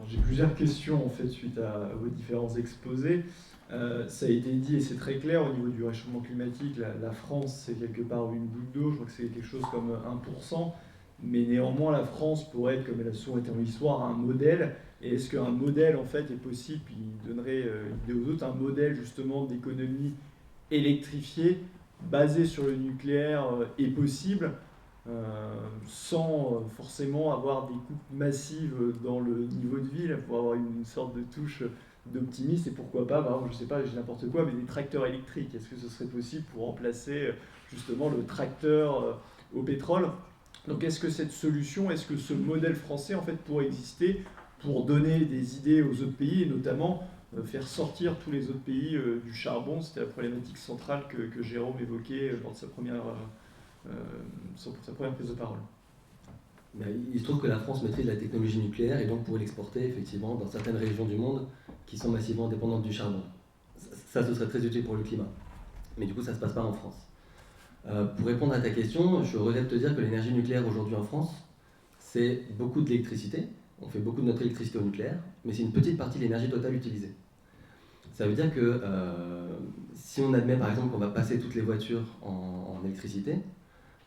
J'ai plusieurs questions en fait suite à vos différents exposés. Ça a été dit et c'est très clair au niveau du réchauffement climatique. La France, c'est quelque part une goutte d'eau, je crois que c'est quelque chose comme 1%. Mais néanmoins, la France pourrait être, comme elle a souvent été dans l'histoire, un modèle. Et est-ce qu'un modèle en fait est possible? Puis il donnerait l'idée aux autres un modèle justement d'économie électrifiée basée sur le nucléaire est possible, sans forcément avoir des coupes massives dans le niveau de vie, pour avoir une sorte de touche d'optimisme, et pourquoi pas, par exemple, je sais pas, j'ai n'importe quoi, mais des tracteurs électriques. Est-ce que ce serait possible pour remplacer justement le tracteur au pétrole? Donc est-ce que cette solution, est-ce que ce modèle français en fait pourrait exister pour donner des idées aux autres pays, et notamment faire sortir tous les autres pays du charbon? C'était la problématique centrale que Jérôme évoquait lors de sa première prise de parole. Il se trouve que la France maîtrise la technologie nucléaire et donc pourrait l'exporter effectivement dans certaines régions du monde qui sont massivement dépendantes du charbon. Ça, ce serait très utile pour le climat. Mais du coup, ça ne se passe pas en France. Pour répondre à ta question, je regrette de te dire que l'énergie nucléaire aujourd'hui en France, c'est beaucoup d'électricité. On fait beaucoup de notre électricité au nucléaire, mais c'est une petite partie de l'énergie totale utilisée. Ça veut dire que si on admet par exemple qu'on va passer toutes les voitures en électricité,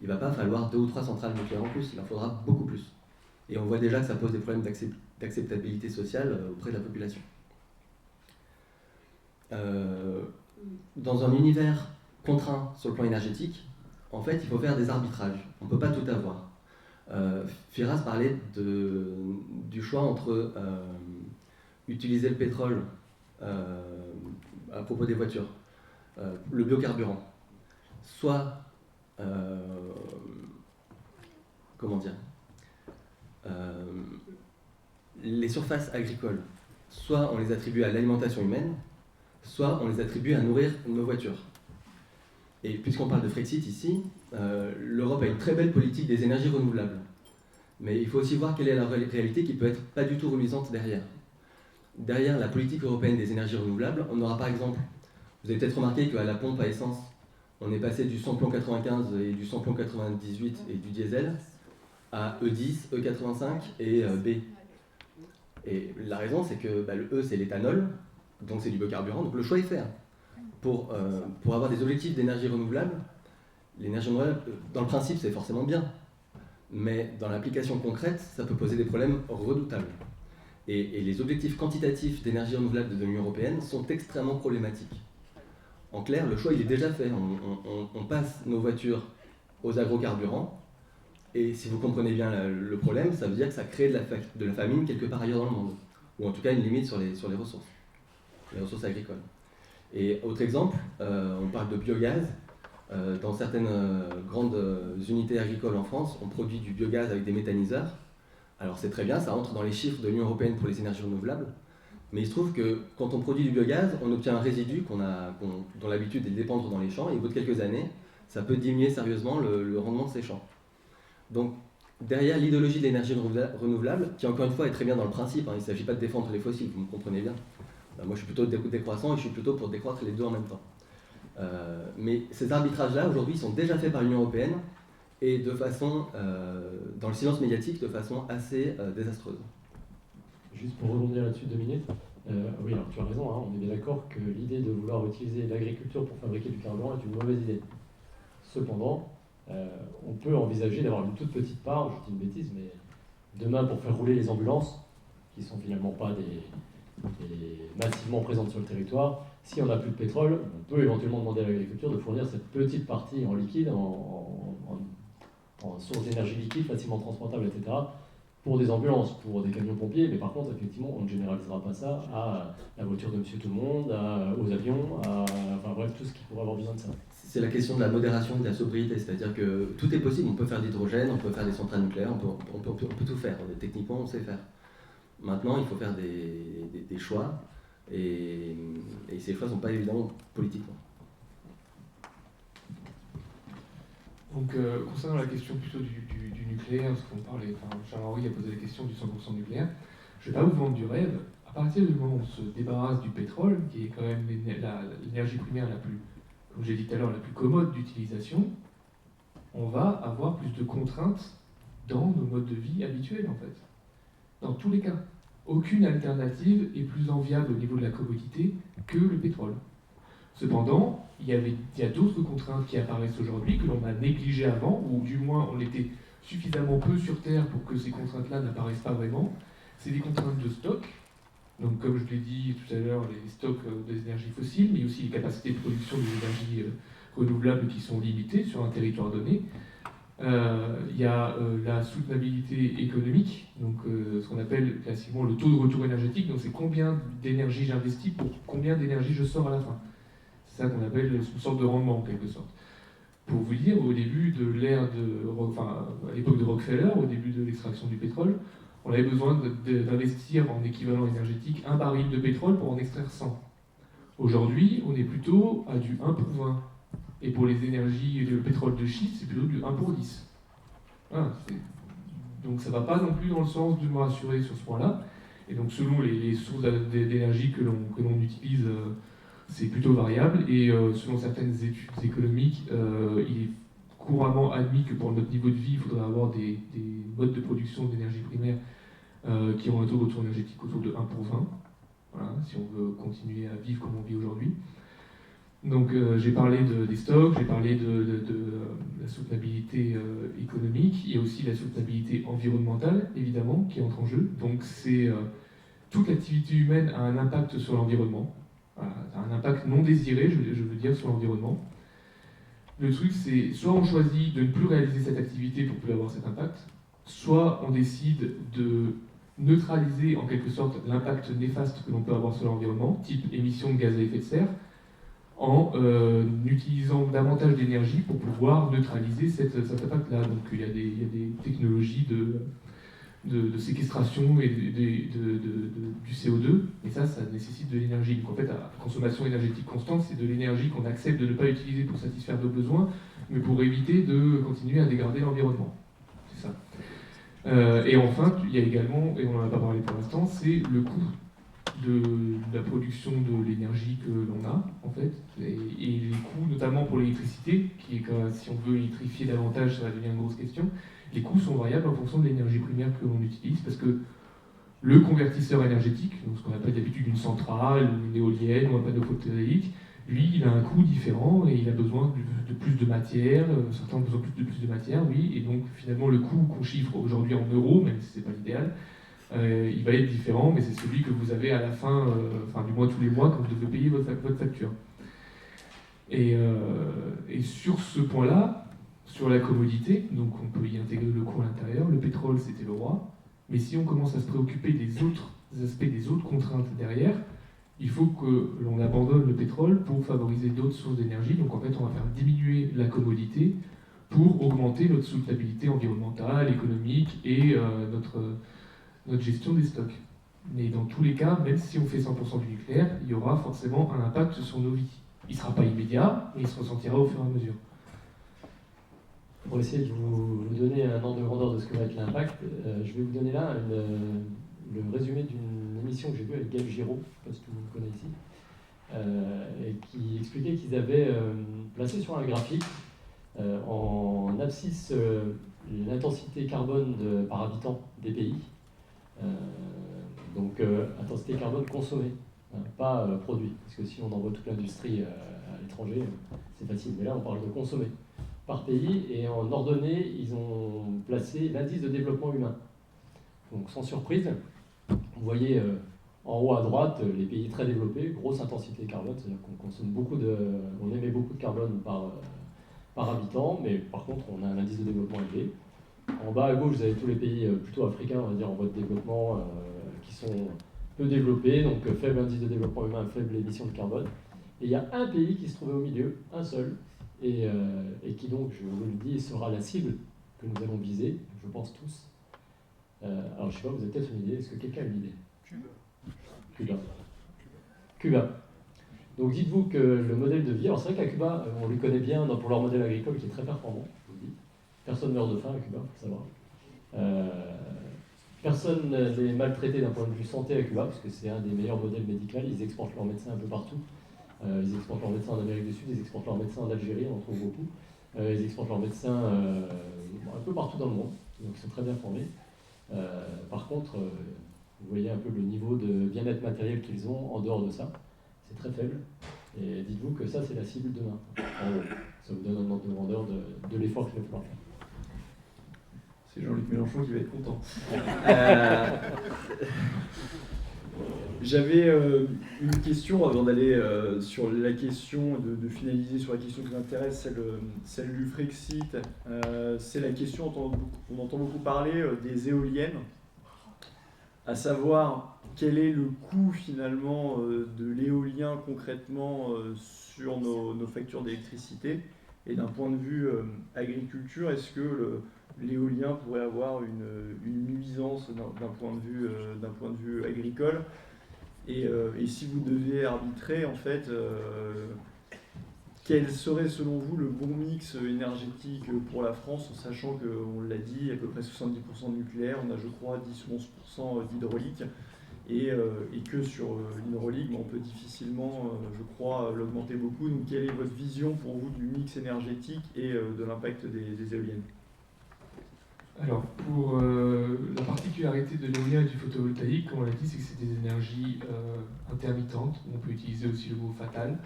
il ne va pas falloir 2 ou 3 centrales nucléaires en plus, il en faudra beaucoup plus. Et on voit déjà que ça pose des problèmes d'acceptabilité sociale auprès de la population. Dans un univers contraint sur le plan énergétique, en fait, il faut faire des arbitrages. On ne peut pas tout avoir. Firas parlait du choix entre utiliser le pétrole à propos des voitures, le biocarburant, soit les surfaces agricoles, soit on les attribue à l'alimentation humaine, soit on les attribue à nourrir nos voitures. Et puisqu'on parle de Frexit ici, l'Europe a une très belle politique des énergies renouvelables. Mais il faut aussi voir quelle est la réalité qui peut être pas du tout reluisante derrière. Derrière la politique européenne des énergies renouvelables, on aura par exemple, vous avez peut-être remarqué qu'à la pompe à essence, on est passé du samplon 95 et du samplon 98 et du diesel à E10, E85 et B. Et la raison, c'est que le E, c'est l'éthanol, donc c'est du biocarburant, donc le choix est fait. Pour avoir des objectifs d'énergie renouvelable, l'énergie renouvelable, dans le principe, c'est forcément bien. Mais dans l'application concrète, ça peut poser des problèmes redoutables. Et les objectifs quantitatifs d'énergie renouvelable de l'Union européenne sont extrêmement problématiques. En clair, le choix il est déjà fait. On passe nos voitures aux agrocarburants, et si vous comprenez bien le problème, ça veut dire que ça crée de la famine quelque part ailleurs dans le monde, ou en tout cas une limite sur les ressources agricoles. Et autre exemple, on parle de biogaz. Dans certaines grandes unités agricoles en France, on produit du biogaz avec des méthaniseurs. Alors c'est très bien, ça entre dans les chiffres de l'Union européenne pour les énergies renouvelables, mais il se trouve que quand on produit du biogaz, on obtient un résidu dont l'habitude est de dépendre dans les champs, et au bout de quelques années, ça peut diminuer sérieusement le rendement de ces champs. Donc derrière l'idéologie de l'énergie renouvelable, qui encore une fois est très bien dans le principe, il ne s'agit pas de défendre les fossiles, vous me comprenez bien. Moi je suis plutôt décroissant et je suis plutôt pour décroître les deux en même temps. Mais ces arbitrages-là, aujourd'hui, sont déjà faits par l'Union européenne, et de façon, dans le silence médiatique, de façon assez désastreuse. Juste pour rebondir là-dessus 2 minutes, oui, alors tu as raison, on est bien d'accord que l'idée de vouloir utiliser l'agriculture pour fabriquer du carburant est une mauvaise idée. Cependant, on peut envisager d'avoir une toute petite part, je dis une bêtise, mais demain pour faire rouler les ambulances, qui sont finalement pas massivement présentes sur le territoire, si on n'a plus de pétrole, on peut éventuellement demander à l'agriculture de fournir cette petite partie en liquide, en source d'énergie liquide, facilement transportable, etc., pour des ambulances, pour des camions pompiers, mais par contre, effectivement, on ne généralisera pas ça à la voiture de Monsieur Tout-le-Monde, aux avions, enfin bref, tout ce qui pourrait avoir besoin de ça. C'est la question de la modération, de la sobriété, c'est-à-dire que tout est possible, on peut faire de l'hydrogène, on peut faire des centrales nucléaires, on peut tout faire, techniquement on sait faire. Maintenant, il faut faire des choix, et ces choix ne sont pas évidents politiquement. Donc, concernant la question plutôt du nucléaire, parce qu'on parlait, Charles-Henri a posé la question du 100% nucléaire, je ne vais pas vous vendre du rêve. À partir du moment où on se débarrasse du pétrole, qui est quand même l'énergie primaire la plus, comme j'ai dit tout à l'heure, la plus commode d'utilisation, on va avoir plus de contraintes dans nos modes de vie habituels, en fait. Dans tous les cas. Aucune alternative est plus enviable au niveau de la commodité que le pétrole. Cependant, il y a d'autres contraintes qui apparaissent aujourd'hui que l'on a négligées avant, ou du moins on était suffisamment peu sur Terre pour que ces contraintes-là n'apparaissent pas vraiment. C'est des contraintes de stock. Donc comme je l'ai dit tout à l'heure, les stocks des énergies fossiles, mais aussi les capacités de production des énergies renouvelables qui sont limitées sur un territoire donné. Il y a la soutenabilité économique, donc ce qu'on appelle classiquement le taux de retour énergétique, donc c'est combien d'énergie j'investis pour combien d'énergie je sors à la fin. C'est ça qu'on appelle une sorte de rendement en quelque sorte. Pour vous dire, au début de l'ère à l'époque de Rockefeller, au début de l'extraction du pétrole, on avait besoin d'investir en équivalent énergétique 1 baril de pétrole pour en extraire 100. Aujourd'hui, on est plutôt à du 1 pour 20. Et pour les énergies, le pétrole de schiste, c'est plutôt du 1 pour 10. Voilà, donc ça ne va pas non plus dans le sens de me rassurer sur ce point-là. Et donc selon les sources d'énergie que l'on utilise, c'est plutôt variable. Et selon certaines études économiques, il est couramment admis que pour notre niveau de vie, il faudrait avoir des modes de production d'énergie primaire qui ont un taux de retour énergétique autour de 1 pour 20. Voilà, si on veut continuer à vivre comme on vit aujourd'hui. Donc j'ai parlé des stocks, j'ai parlé de la soutenabilité économique, il y a aussi la soutenabilité environnementale, évidemment, qui entre en jeu. Donc c'est toute l'activité humaine a un impact sur l'environnement, voilà, un impact non désiré, je veux dire, sur l'environnement. Le truc, c'est soit on choisit de ne plus réaliser cette activité pour plus avoir cet impact, soit on décide de neutraliser en quelque sorte l'impact néfaste que l'on peut avoir sur l'environnement, type émission de gaz à effet de serre, en utilisant davantage d'énergie pour pouvoir neutraliser cet impact-là. Donc il y a des technologies de séquestration et du CO2, et ça nécessite de l'énergie. Donc en fait, à consommation énergétique constante, c'est de l'énergie qu'on accepte de ne pas utiliser pour satisfaire nos besoins, mais pour éviter de continuer à dégrader l'environnement. C'est ça. Et enfin, il y a également, et on n'en a pas parlé pour l'instant, c'est le coût de la production de l'énergie que l'on a, en fait, et les coûts, notamment pour l'électricité, qui est si on veut électrifier davantage, ça va devenir une grosse question. Les coûts sont variables en fonction de l'énergie primaire que l'on utilise, parce que le convertisseur énergétique, donc ce qu'on appelle d'habitude une centrale, ou une éolienne, ou un panneau photovoltaïque, lui, il a un coût différent et il a besoin de plus de matière, certains ont besoin de plus de matière, oui, et donc finalement le coût qu'on chiffre aujourd'hui en euros, même si ce n'est pas l'idéal, il va être différent, mais c'est celui que vous avez à la fin, du mois tous les mois, quand vous devez payer votre facture. Et sur ce point-là, sur la commodité, donc on peut y intégrer le coût à l'intérieur, le pétrole c'était le roi, mais si on commence à se préoccuper des autres aspects, des autres contraintes derrière, il faut que l'on abandonne le pétrole pour favoriser d'autres sources d'énergie. Donc en fait, on va faire diminuer la commodité pour augmenter notre soutenabilité environnementale, économique et notre gestion des stocks. Mais dans tous les cas, même si on fait 100% du nucléaire, il y aura forcément un impact sur nos vies. Il ne sera pas immédiat, mais il se ressentira au fur et à mesure. Pour essayer de vous donner un ordre de grandeur de ce que va être l'impact, je vais vous donner là le résumé d'une émission que j'ai vue avec Gaël Giraud, je ne sais pas si tout le monde connaît ici, et qui expliquait qu'ils avaient placé sur un graphique en abscisse l'intensité carbone par habitant des pays. Donc intensité carbone consommée, pas produit, parce que si on envoie toute l'industrie à l'étranger, c'est facile, mais là on parle de consommer par pays, et en ordonnée, ils ont placé l'indice de développement humain. Donc sans surprise, vous voyez en haut à droite les pays très développés, grosse intensité carbone, c'est-à-dire qu'on consomme on émet beaucoup de carbone par habitant, mais par contre on a un indice de développement élevé. En bas à gauche, vous avez tous les pays plutôt africains, on va dire en voie de développement, qui sont peu développés, donc faible indice de développement humain, faible émission de carbone. Et il y a un pays qui se trouvait au milieu, un seul, et qui donc, je vous le dis, sera la cible que nous allons viser, je pense tous. Alors je sais pas, vous avez peut-être une idée, est-ce que quelqu'un a une idée ? Cuba. Donc dites-vous que le modèle de vie, alors c'est vrai qu'à Cuba, on les connaît bien pour leur modèle agricole qui est très performant, je vous le dis. Personne ne meurt de faim à Cuba, il faut savoir. Personne n'est maltraité d'un point de vue santé à Cuba, parce que c'est un des meilleurs modèles médicaux. Ils exportent leurs médecins un peu partout. Ils exportent leurs médecins en Amérique du Sud, ils exportent leurs médecins en Algérie, on en trouve beaucoup. Ils exportent leurs médecins un peu partout dans le monde, donc c'est très bien formé. Par contre, vous voyez un peu le niveau de bien-être matériel qu'ils ont en dehors de ça. C'est très faible. Et dites-vous que ça, c'est la cible demain. En gros, ça vous donne un ordre de grandeur de l'effort qu'il va falloir faire. C'est Jean-Luc Mélenchon qui va être content. J'avais une question avant d'aller sur la question, de finaliser sur la question qui m'intéresse, celle du Frexit. C'est la question dont on entend beaucoup parler des éoliennes, à savoir quel est le coût finalement de l'éolien concrètement sur nos factures d'électricité. Et d'un point de vue agriculture, est-ce que l'éolien pourrait avoir une nuisance d'un point de vue agricole? Et si vous deviez arbitrer, en fait, quel serait selon vous le bon mix énergétique pour la France, en sachant qu'on l'a dit, à peu près 70% de nucléaire, on a je crois 10-11% d'hydraulique, et que sur l'hydraulique, on peut difficilement, je crois, l'augmenter beaucoup. Donc quelle est votre vision pour vous du mix énergétique et de l'impact des éoliennes? Alors, pour la particularité de l'éolien et du photovoltaïque, comme on l'a dit, c'est que c'est des énergies intermittentes. On peut utiliser aussi le mot fatal.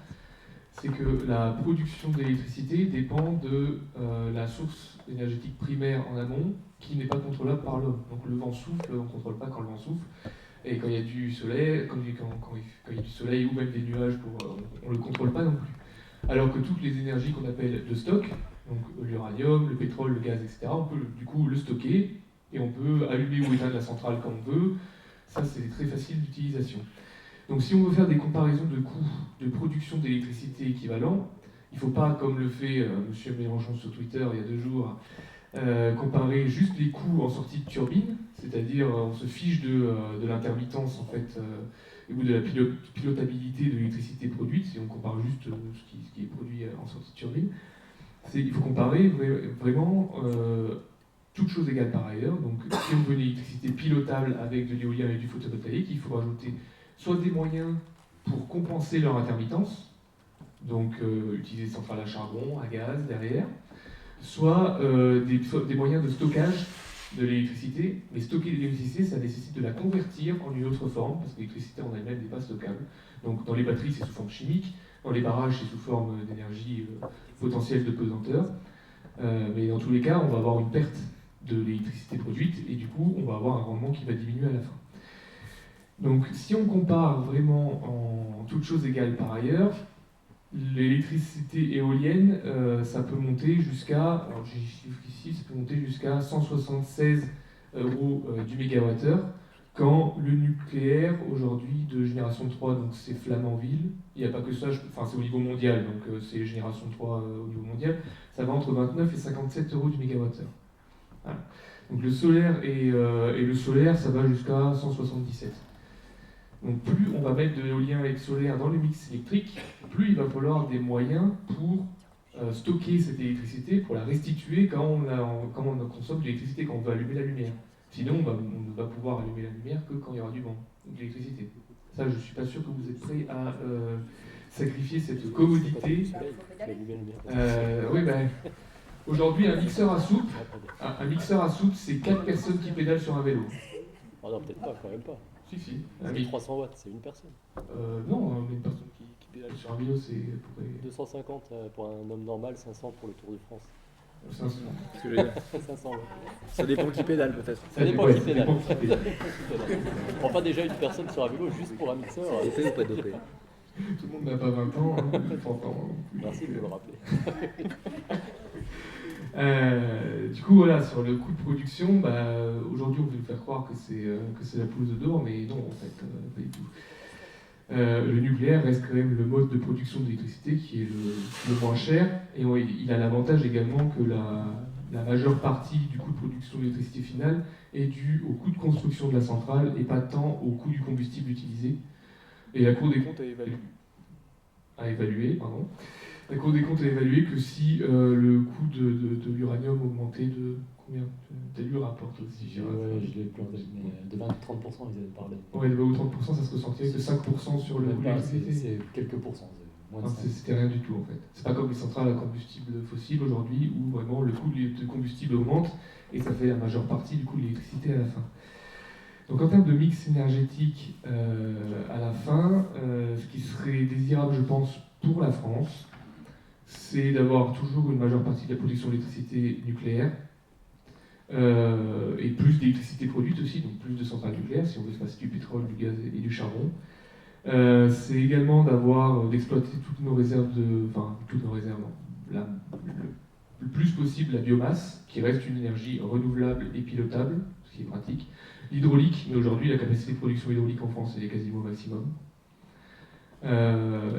C'est que la production d'électricité dépend de la source énergétique primaire en amont, qui n'est pas contrôlable par l'homme. Donc le vent souffle, on ne contrôle pas quand le vent souffle. Et quand il y a du soleil, quand il y a du soleil ou même des nuages, on ne le contrôle pas non plus. Alors que toutes les énergies qu'on appelle de stock, donc l'uranium, le pétrole, le gaz, etc., on peut du coup le stocker et on peut allumer ou éteindre la centrale comme on veut. Ça, c'est très facile d'utilisation. Donc si on veut faire des comparaisons de coûts de production d'électricité équivalents, il ne faut pas, comme le fait M. Mélenchon sur Twitter il y a 2 jours, comparer juste les coûts en sortie de turbine, c'est-à-dire on se fiche de l'intermittence en fait, ou de la pilotabilité de l'électricité produite, si on compare juste ce qui est produit en sortie de turbine. Il faut comparer vraiment toutes choses égales par ailleurs. Donc si on veut une électricité pilotable avec de l'éolien et du photovoltaïque, il faut rajouter soit des moyens pour compenser leur intermittence, donc utiliser des centrales à charbon, à gaz derrière, soit des moyens de stockage de l'électricité. Mais stocker l'électricité, ça nécessite de la convertir en une autre forme, parce que l'électricité en elle-même n'est pas stockable. Donc dans les batteries, c'est sous forme chimique, dans les barrages, c'est sous forme d'énergie potentielle de pesanteur. Mais dans tous les cas, on va avoir une perte de l'électricité produite, et du coup, on va avoir un rendement qui va diminuer à la fin. Donc si on compare vraiment en toutes choses égales par ailleurs, l'électricité éolienne, ça peut monter jusqu'à, alors j'ai chiffre ici, ça peut monter jusqu'à 176 € du mégawattheure, quand le nucléaire, aujourd'hui, de génération 3, donc c'est Flamanville, il n'y a pas que ça, c'est au niveau mondial, donc c'est génération 3 au niveau mondial, ça va entre 29 et 57 € du mégawattheure. Voilà. Donc le solaire et le solaire, ça va jusqu'à 177. Donc plus on va mettre de l'éolien et de solaire dans le mix électrique, plus il va falloir des moyens pour stocker cette électricité, pour la restituer quand on consomme de l'électricité, quand on veut allumer la lumière. Sinon, on ne va pouvoir allumer la lumière que quand il y aura du vent, de l'électricité. Ça, je ne suis pas sûr que vous êtes prêts à sacrifier cette commodité. Oui, ben, aujourd'hui, un mixeur à soupe, c'est 4 personnes qui pédalent sur un vélo. Oh non, peut-être pas, quand même pas. Si. 300 watts, c'est une personne. Non, une personne qui pédale sur un vélo, c'est à peu près 250 pour un homme normal, 500 pour le Tour de France. 500. 500 watts. Ça dépend qui pédale peut-être. Ça dépend qui pédale. On prend pas déjà une personne sur un vélo juste pour un mixeur. Dopé ou pas dopé? Tout le monde n'a pas 20 ans, 30 ans. Merci de me le rappeler. Du coup, voilà, sur le coût de production, aujourd'hui, on veut nous faire croire que c'est la poule d'or, mais non, en fait, pas du tout. Le nucléaire reste quand même le mode de production d'électricité qui est le moins cher, et il a l'avantage également que la majeure partie du coût de production d'électricité finale est due au coût de construction de la centrale et pas tant au coût du combustible utilisé. Et la Cour des comptes a évalué que si le coût de l'uranium augmentait de combien? T'as lu le rapport aussi? Ouais, je l'ai plus en tête, mais de 20 ou 30%, ils avaient parlé. Ouais, de 20 ou 30%, ça se ressentait que 5% sur le coût de l'électricité. C'est quelques pourcents, moins de 5. C'était rien du tout en fait. C'est pas comme les centrales à combustible fossile aujourd'hui où vraiment le coût de combustible augmente et ça fait la majeure partie du coût de l'électricité à la fin. Donc en termes de mix énergétique à la fin, ce qui serait désirable je pense pour la France, c'est d'avoir toujours une majeure partie de la production d'électricité nucléaire, et plus d'électricité produite aussi, donc plus de centrales nucléaires si on veut se passer du pétrole, du gaz et du charbon. C'est également d'exploiter toutes nos réserves toutes nos réserves, non. Le plus possible la biomasse, qui reste une énergie renouvelable et pilotable, ce qui est pratique. L'hydraulique, mais aujourd'hui la capacité de production hydraulique en France elle est quasiment au maximum.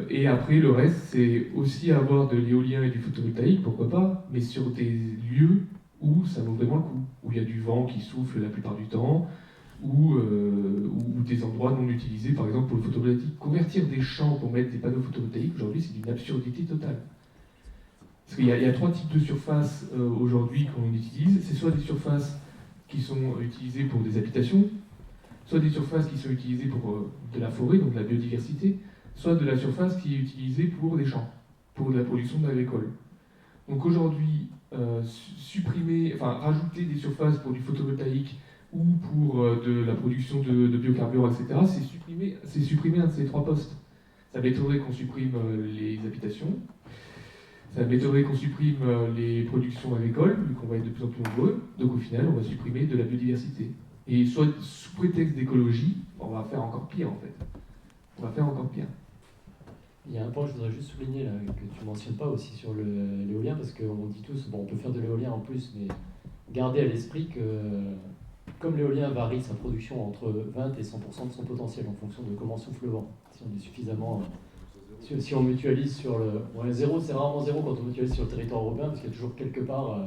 Et après le reste, c'est aussi avoir de l'éolien et du photovoltaïque, pourquoi pas, mais sur des lieux où ça vaut vraiment le coup, où il y a du vent qui souffle la plupart du temps, ou des endroits non utilisés, par exemple pour le photovoltaïque. Convertir des champs pour mettre des panneaux photovoltaïques, aujourd'hui, c'est d'une absurdité totale. Parce qu'il y a 3 types de surfaces aujourd'hui qu'on utilise. C'est soit des surfaces qui sont utilisées pour des habitations, soit des surfaces qui sont utilisées pour de la forêt, donc de la biodiversité, soit de la surface qui est utilisée pour des champs, pour de la production agricole. Donc aujourd'hui, rajouter des surfaces pour du photovoltaïque ou pour de la production de biocarburants, etc., c'est supprimer un de ces 3 postes. Ça m'étonnerait qu'on supprime les habitations, ça m'étonnerait qu'on supprime les productions agricoles, vu qu'on va être de plus en plus nombreux, donc au final, on va supprimer de la biodiversité. Et soit sous prétexte d'écologie, on va faire encore pire en fait. On va faire encore pire. Il y a un point que je voudrais juste souligner là, que tu ne mentionnes pas aussi sur l'éolien, parce qu'on dit tous, bon, on peut faire de l'éolien en plus, mais gardez à l'esprit que comme l'éolien varie sa production entre 20 et 100% de son potentiel en fonction de comment souffle le vent, si on est suffisamment... si on mutualise sur le... Ouais, zéro, c'est rarement zéro quand on mutualise sur le territoire européen, parce qu'il y a toujours quelque part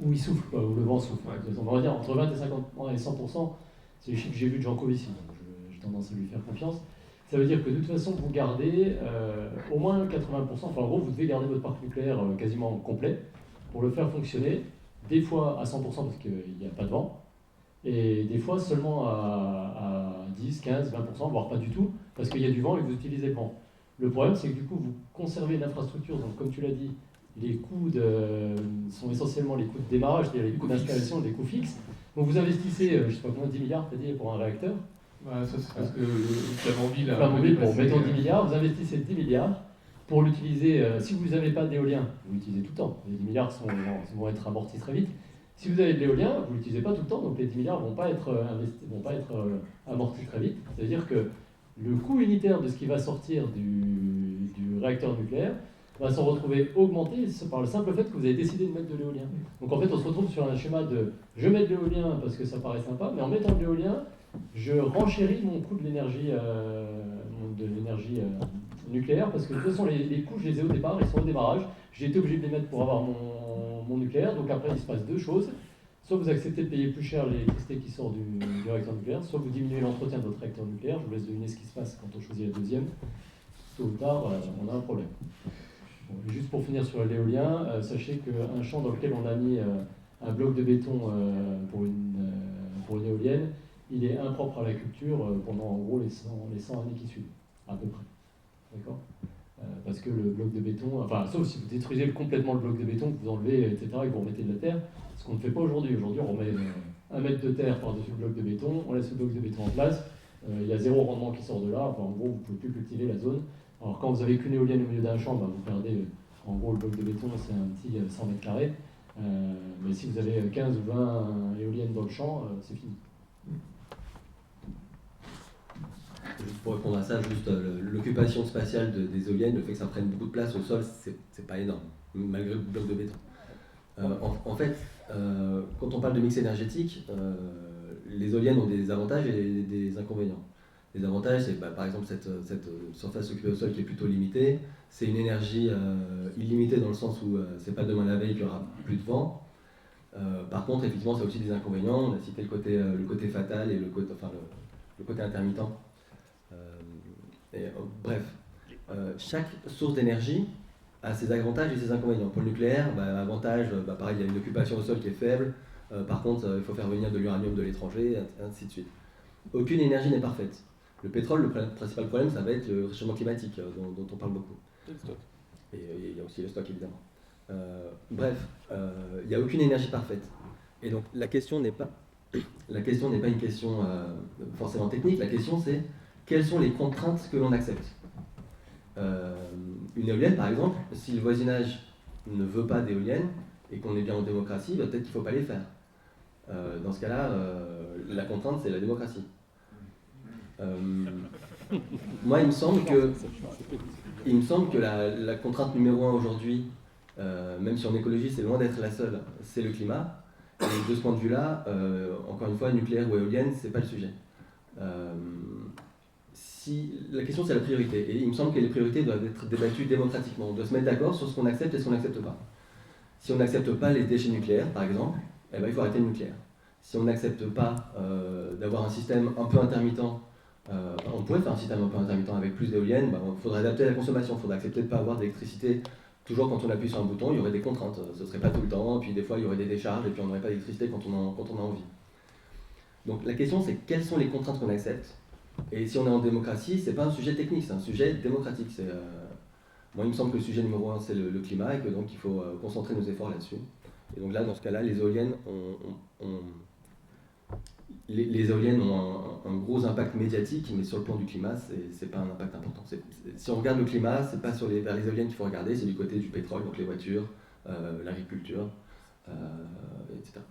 où il souffle, quoi, où le vent souffle. On va dire entre 20 et 100%, c'est les chiffres que j'ai vus de Jean Covici, donc j'ai tendance à lui faire confiance. Ça veut dire que de toute façon, vous gardez au moins 80%, enfin en gros, vous devez garder votre parc nucléaire quasiment complet pour le faire fonctionner, des fois à 100% parce qu'il n'y a pas de vent, et des fois seulement à 10, 15, 20%, voire pas du tout, parce qu'il y a du vent et que vous utilisez le vent. Le problème, c'est que du coup, vous conservez l'infrastructure, donc comme tu l'as dit, les coûts sont essentiellement les coûts de démarrage, c'est-à-dire les coûts d'installation, les coûts fixes. Donc vous investissez, je ne sais pas combien, 10 milliards, t'as dit, pour un réacteur. Ça, c'est parce que Flamanville a... Flamanville, bon, mettons 10 milliards, vous investissez 10 milliards pour l'utiliser. Si vous n'avez pas d'éolien, vous l'utilisez tout le temps. Les 10 milliards vont être amortis très vite. Si vous avez de l'éolien, vous ne l'utilisez pas tout le temps, donc les 10 milliards ne vont pas être amortis très vite. C'est-à-dire que le coût unitaire de ce qui va sortir du réacteur nucléaire va se retrouver augmenté par le simple fait que vous avez décidé de mettre de l'éolien. Donc en fait, on se retrouve sur un schéma de je mets de l'éolien parce que ça paraît sympa, mais en mettant de l'éolien, je renchéris mon coût de l'énergie nucléaire, parce que de toute façon, les coûts, je les ai au départ, ils sont au démarrage. J'ai été obligé de les mettre pour avoir mon nucléaire, donc après, il se passe 2 choses. Soit vous acceptez de payer plus cher l'électricité qui sort du réacteur nucléaire, soit vous diminuez l'entretien de votre réacteur nucléaire. Je vous laisse deviner ce qui se passe quand on choisit la deuxième. Tôt ou tard, on a un problème. Bon, juste pour finir sur l'éolien, sachez qu'un champ dans lequel on a mis un bloc de béton pour une éolienne, il est impropre à la culture pendant en gros les 100 années qui suivent, à peu près. D'accord ? Parce que le bloc de béton, enfin, sauf si vous détruisez complètement le bloc de béton, que vous enlevez, etc., et que vous remettez de la terre, ce qu'on ne fait pas aujourd'hui. Aujourd'hui, on remet 1 mètre de terre par-dessus le bloc de béton, on laisse le bloc de béton en place, il y a 0 rendement qui sort de là, enfin, en gros, vous ne pouvez plus cultiver la zone. Alors, quand vous avez qu'une éolienne au milieu d'un champ, vous perdez, en gros, le bloc de béton, c'est un petit 100 mètres carrés, mais si vous avez 15 ou 20 éoliennes dans le champ, c'est fini. Juste pour répondre à ça, l'occupation spatiale des éoliennes, le fait que ça prenne beaucoup de place au sol, c'est pas énorme, malgré le bloc de béton. En fait, quand on parle de mix énergétique, les éoliennes ont des avantages et des inconvénients. Les avantages, c'est par exemple cette surface occupée au sol qui est plutôt limitée. C'est une énergie illimitée dans le sens où c'est pas demain la veille qu'il y aura plus de vent. Par contre, effectivement, ça a aussi des inconvénients. On a cité le côté fatal et le côté intermittent. Bref, chaque source d'énergie a ses avantages et ses inconvénients. Pour le nucléaire, avantage, pareil, il y a une occupation au sol qui est faible. Par contre, il faut faire venir de l'uranium de l'étranger, et ainsi de suite. Aucune énergie n'est parfaite. Le pétrole, le principal problème, ça va être le réchauffement climatique, dont on parle beaucoup. Et le stock. Et il y a aussi le stock, évidemment. Bref, il n'y a aucune énergie parfaite. Et donc, la question n'est pas une question forcément technique. La question, c'est quelles sont les contraintes que l'on accepte. Une éolienne, par exemple, si le voisinage ne veut pas d'éolienne et qu'on est bien en démocratie, peut-être qu'il ne faut pas les faire. Dans ce cas-là, la contrainte, c'est la démocratie. Moi, il me semble que la contrainte numéro 1 aujourd'hui, même si en écologie c'est loin d'être la seule, c'est le climat. Et de ce point de vue-là, encore une fois, nucléaire ou éolienne, c'est pas le sujet. La question c'est la priorité, et il me semble que les priorités doivent être débattues démocratiquement. On doit se mettre d'accord sur ce qu'on accepte et ce qu'on n'accepte pas. Si on n'accepte pas les déchets nucléaires, par exemple, eh ben, il faut arrêter le nucléaire. Si on n'accepte pas d'avoir un système un peu intermittent, on pourrait faire un système un peu intermittent avec plus d'éoliennes, il faudrait adapter la consommation, il faudrait accepter de ne pas avoir d'électricité. Toujours quand on appuie sur un bouton, il y aurait des contraintes, ce ne serait pas tout le temps, puis des fois il y aurait des décharges, et puis on n'aurait pas d'électricité quand on a envie. Donc la question c'est quelles sont les contraintes qu'on accepte. Et si on est en démocratie, c'est pas un sujet technique, c'est un sujet démocratique. Moi, il me semble que le sujet numéro 1, c'est le climat, et que donc il faut concentrer nos efforts là-dessus. Et donc là, dans ce cas-là, les éoliennes ont un gros impact médiatique, mais sur le plan du climat, c'est pas un impact important. Si on regarde le climat, c'est pas vers les éoliennes qu'il faut regarder, c'est du côté du pétrole, donc les voitures, l'agriculture, etc.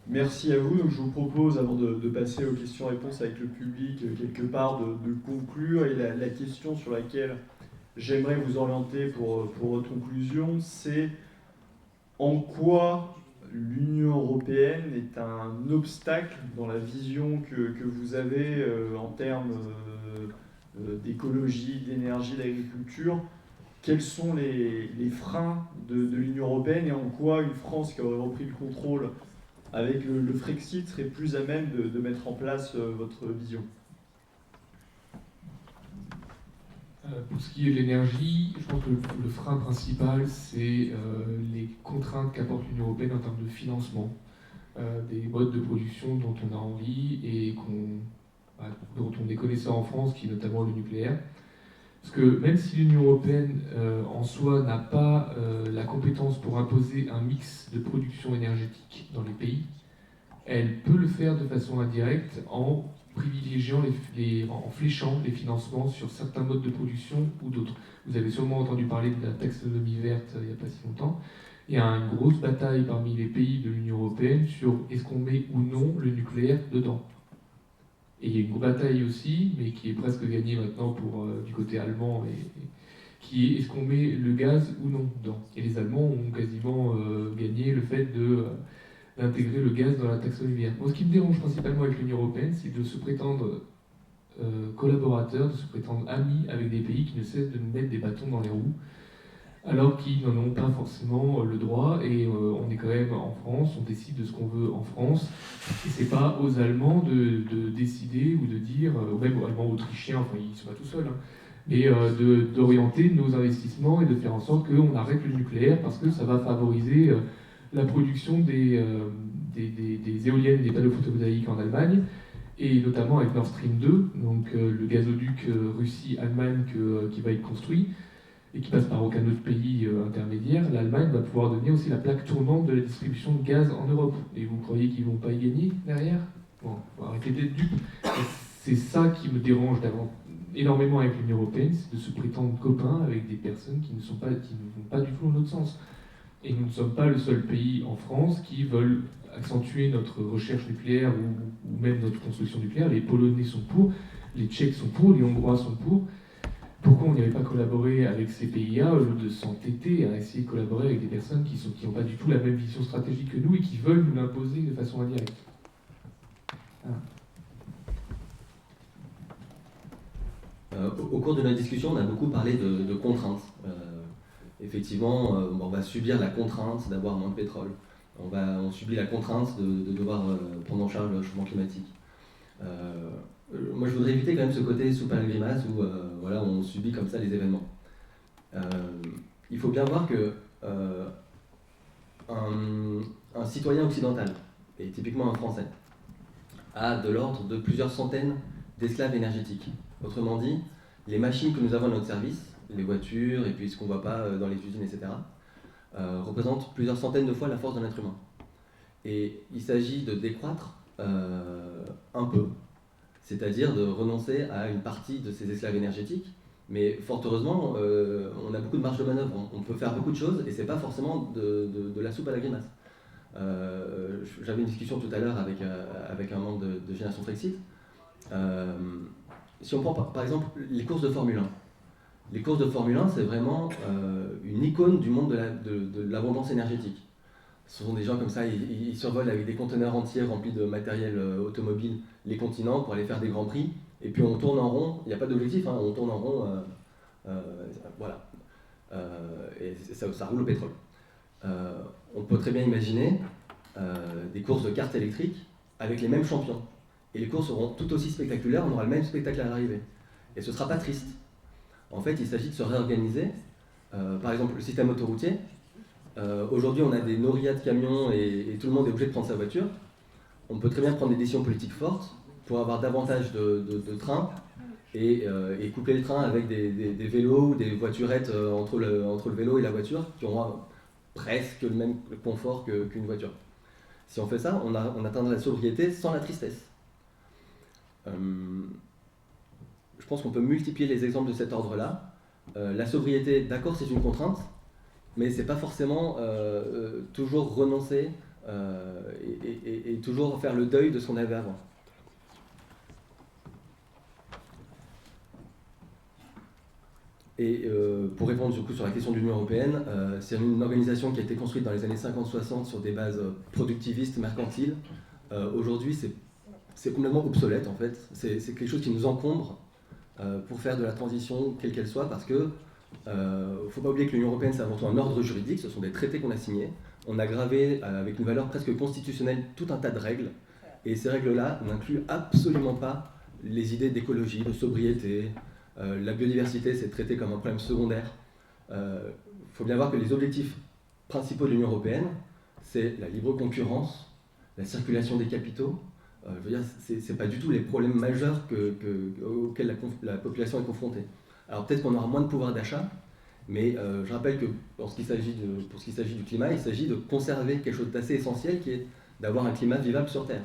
Merci à vous. Donc, je vous propose, avant de passer aux questions-réponses avec le public, quelque part de conclure. Et la question sur laquelle j'aimerais vous orienter pour votre conclusion, c'est en quoi l'Union européenne est un obstacle dans la vision que vous avez en termes d'écologie, d'énergie, d'agriculture. Quels sont les freins de l'Union européenne et en quoi une France qui aurait repris le contrôle avec le Frexit serait plus à même de mettre en place votre vision? Pour ce qui est de l'énergie, je pense que le frein principal, c'est les contraintes qu'apporte l'Union européenne en termes de financement, des modes de production dont on a envie et dont on est connaisseur en France, qui est notamment le nucléaire. Parce que même si l'Union européenne en soi n'a pas la compétence pour imposer un mix de production énergétique dans les pays, elle peut le faire de façon indirecte en privilégiant, en fléchant les financements sur certains modes de production ou d'autres. Vous avez sûrement entendu parler de la taxonomie verte il n'y a pas si longtemps. Il y a une grosse bataille parmi les pays de l'Union européenne sur est-ce qu'on met ou non le nucléaire dedans. Et il y a une bataille aussi, mais qui est presque gagnée maintenant du côté allemand, qui est est-ce qu'on met le gaz ou non dedans. Et les Allemands ont quasiment gagné le fait d'intégrer le gaz dans la taxonomie verte. Moi, ce qui me dérange principalement avec l'Union européenne, c'est de se prétendre collaborateurs, de se prétendre amis avec des pays qui ne cessent de nous mettre des bâtons dans les roues, alors qu'ils n'en ont pas forcément le droit, et on est quand même en France, on décide de ce qu'on veut en France, et c'est pas aux Allemands de décider ou de dire, ou même aux Allemands autrichiens, enfin ils sont pas tout seuls, hein, mais d'orienter nos investissements et de faire en sorte qu'on arrête le nucléaire parce que ça va favoriser la production des éoliennes, des panneaux photovoltaïques en Allemagne, et notamment avec Nord Stream 2, donc le gazoduc Russie-Allemagne qui va être construit, et qui passe par aucun autre pays intermédiaire. L'Allemagne va pouvoir devenir aussi la plaque tournante de la distribution de gaz en Europe. Et vous croyez qu'ils ne vont pas y gagner derrière? Bon, faut arrêter d'être dupe. C'est ça qui me dérange énormément avec l'Union européenne, c'est de se prétendre copains avec des personnes qui ne vont pas du tout dans notre sens. Et nous ne sommes pas le seul pays en France qui veulent accentuer notre recherche nucléaire ou même notre construction nucléaire. Les Polonais sont pour, les Tchèques sont pour, les Hongrois sont pour. Pourquoi on n'y avait pas collaboré avec ces pays-là au lieu de s'entêter à essayer de collaborer avec des personnes qui n'ont pas du tout la même vision stratégique que nous et qui veulent nous l'imposer de façon indirecte? Au cours de notre discussion, on a beaucoup parlé de contraintes. Effectivement, on va subir la contrainte d'avoir moins de pétrole. On subit la contrainte de devoir prendre en charge le changement climatique. Moi, je voudrais éviter quand même ce côté soupe à la grimace où on subit comme ça les événements. Il faut bien voir que un citoyen occidental, et typiquement un Français, a de l'ordre de plusieurs centaines d'esclaves énergétiques. Autrement dit, les machines que nous avons à notre service, les voitures et puis ce qu'on ne voit pas dans les usines, etc., représentent plusieurs centaines de fois la force d'un être humain. Et il s'agit de décroître un peu, c'est-à-dire de renoncer à une partie de ces esclaves énergétiques Mais fort heureusement, on a beaucoup de marge de manœuvre, on peut faire beaucoup de choses et c'est pas forcément de la soupe à la grimace. J'avais une discussion tout à l'heure avec un membre de Génération Frexit. Si on prend par exemple les courses de Formule 1, les courses de Formule 1 c'est vraiment une icône du monde de l'abondance énergétique. Ce sont des gens comme ça, ils survolent avec des conteneurs entiers remplis de matériel automobile les continents pour aller faire des grands prix. Et puis on tourne en rond, il n'y a pas d'objectif, hein, on tourne en rond, voilà. Et ça roule au pétrole. On peut très bien imaginer des courses de karts électriques avec les mêmes champions. Et les courses seront tout aussi spectaculaires, on aura le même spectacle à l'arrivée. Et ce ne sera pas triste. En fait, il s'agit de se réorganiser. Par exemple, le système autoroutier. Aujourd'hui, on a des norillas de camions et tout le monde est obligé de prendre sa voiture. On peut très bien prendre des décisions politiques fortes pour avoir davantage de trains et coupler le train avec des vélos ou des voiturettes entre le vélo et la voiture qui auront presque le même confort qu'une voiture. Si on fait ça, on atteindra la sobriété sans la tristesse. Je pense qu'on peut multiplier les exemples de cet ordre-là. La sobriété, d'accord, c'est une contrainte, mais c'est pas forcément toujours renoncer et toujours faire le deuil de ce qu'on avait avant. Et pour répondre du coup sur la question de l'Union européenne, c'est une organisation qui a été construite dans les années 50-60 sur des bases productivistes, mercantiles. Aujourd'hui, c'est complètement obsolète en fait. C'est quelque chose qui nous encombre pour faire de la transition, quelle qu'elle soit, parce que ne faut pas oublier que l'Union européenne, c'est avant tout un ordre juridique, ce sont des traités qu'on a signés. On a gravé avec une valeur presque constitutionnelle tout un tas de règles, et ces règles-là n'incluent absolument pas les idées d'écologie, de sobriété. La biodiversité, c'est traité comme un problème secondaire. Faut bien voir que les objectifs principaux de l'Union européenne, c'est la libre concurrence, la circulation des capitaux. Je veux dire, c'est pas du tout les problèmes majeurs auxquels la population est confrontée. Alors peut-être qu'on aura moins de pouvoir d'achat, mais je rappelle que pour ce qui s'agit du climat, il s'agit de conserver quelque chose d'assez essentiel qui est d'avoir un climat vivable sur Terre.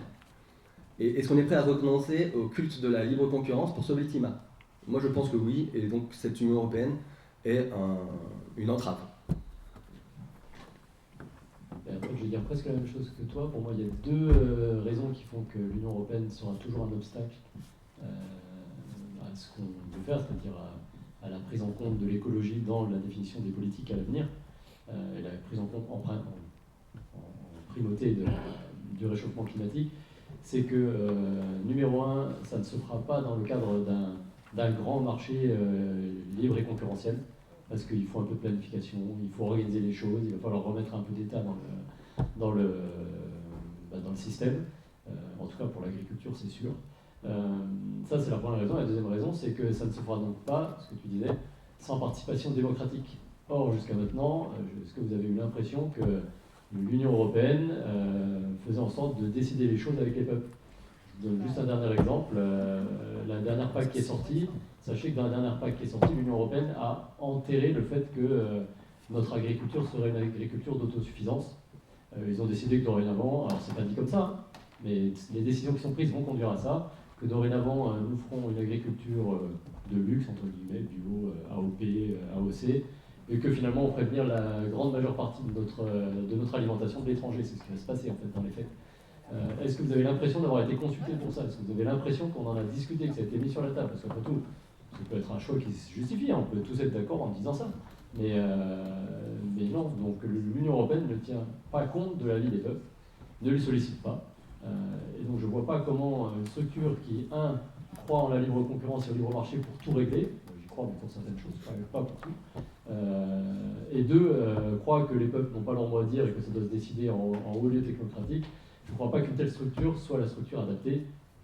Et est-ce qu'on est prêt à renoncer au culte de la libre concurrence pour sauver le climat ? Moi je pense que oui, et donc cette Union européenne est une entrave. Et après, je vais dire presque la même chose que toi. Pour moi, il y a deux raisons qui font que l'Union européenne sera toujours un obstacle à ce qu'on veut faire, c'est-à-dire à la prise en compte de l'écologie dans la définition des politiques à l'avenir, et la prise en compte en primauté du réchauffement climatique. C'est que, numéro un, ça ne se fera pas dans le cadre d'un grand marché libre et concurrentiel, parce qu'il faut un peu de planification, il faut organiser les choses, il va falloir remettre un peu d'État dans le système, en tout cas pour l'agriculture c'est sûr. Ça c'est la première raison. La deuxième raison, c'est que ça ne se fera donc pas, ce que tu disais, sans participation démocratique. Or, jusqu'à maintenant, est-ce que vous avez eu l'impression que l'Union européenne faisait en sorte de décider les choses avec les peuples ? Je donne juste un dernier exemple. La dernière PAC qui est sortie, sachez que dans la dernière PAC qui est sortie, l'Union européenne a enterré le fait que notre agriculture serait une agriculture d'autosuffisance. Ils ont décidé que dorénavant, alors c'est pas dit comme ça, hein, mais les décisions qui sont prises vont conduire à ça, que dorénavant nous ferons une agriculture de luxe, entre guillemets, bio, AOP, AOC, et que finalement on ferait venir la grande majeure partie de notre alimentation de l'étranger. C'est ce qui va se passer en fait dans les faits. Est-ce que vous avez l'impression d'avoir été consulté pour ça ? Est-ce que vous avez l'impression qu'on en a discuté, que ça a été mis sur la table ? Parce qu'après tout, ça peut être un choix qui se justifie, on peut tous être d'accord en disant ça. Mais non, donc l'Union européenne ne tient pas compte de l'avis des peuples, ne les sollicite pas. Et donc je ne vois pas comment une structure qui, croit en la libre concurrence et au libre marché pour tout régler, j'y crois mais pour certaines choses, pas pour tout, et deux, croit que les peuples n'ont pas leur mot à dire et que ça doit se décider en haut lieu technocratique. Je ne crois pas qu'une telle structure soit la structure adaptée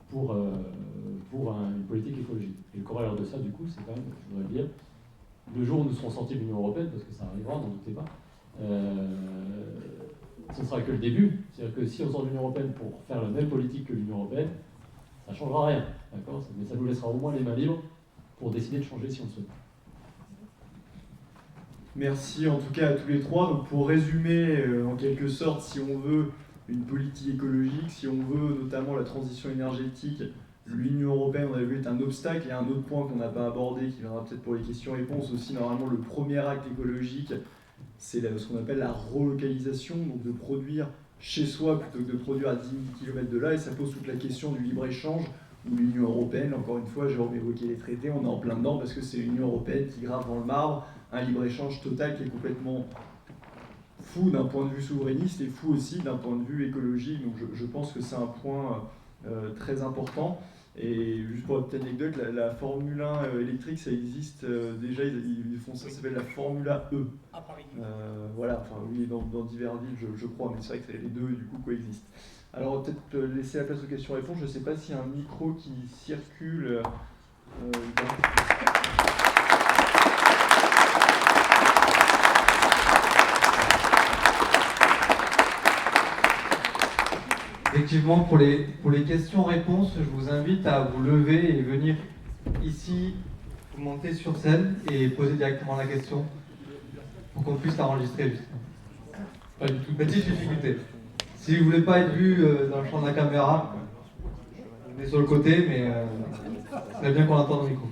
pour une politique écologique. Et le corollaire de ça, du coup, c'est quand même, je voudrais le dire, le jour où nous serons sortis de l'Union européenne, parce que ça arrivera, n'en doutez pas, ce ne sera que le début. C'est-à-dire que si on sort de l'Union européenne pour faire la même politique que l'Union européenne, ça ne changera rien, d'accord ? Mais ça nous laissera au moins les mains libres pour décider de changer si on le souhaite. Merci en tout cas à tous les trois. Donc pour résumer, en quelque sorte, si on veut une politique écologique, si on veut notamment la transition énergétique l'Union européenne, on a vu, est un obstacle. Et un autre point qu'on n'a pas abordé, qui viendra peut-être pour les questions-réponses aussi, normalement, le premier acte écologique, c'est ce qu'on appelle la relocalisation, donc de produire chez soi plutôt que de produire à 10 000 km de là. Et ça pose toute la question du libre-échange, où l'Union européenne, encore une fois, Jérôme évoquait les traités, on est en plein dedans parce que c'est l'Union européenne qui grave dans le marbre un libre-échange total qui est complètement fou d'un point de vue souverainiste et fou aussi d'un point de vue écologique. Donc je pense que c'est un point très important. Et juste pour la petite anecdote, la Formule 1 électrique, ça existe déjà, ils font ça s'appelle la Formula E. À Paris. Voilà, enfin oui, dans divers villes, je crois, mais c'est vrai que les deux du coup coexistent. Alors peut-être laisser la place aux questions-réponses. Je ne sais pas s'il y a un micro qui circule. Effectivement, pour les questions-réponses, je vous invite à vous lever et venir ici, monter sur scène et poser directement la question pour qu'on puisse l'enregistrer. Pas du tout. Petite difficulté. Si vous ne voulez pas être vu dans le champ de la caméra, on est sur le côté, mais c'est bien qu'on entende le micro.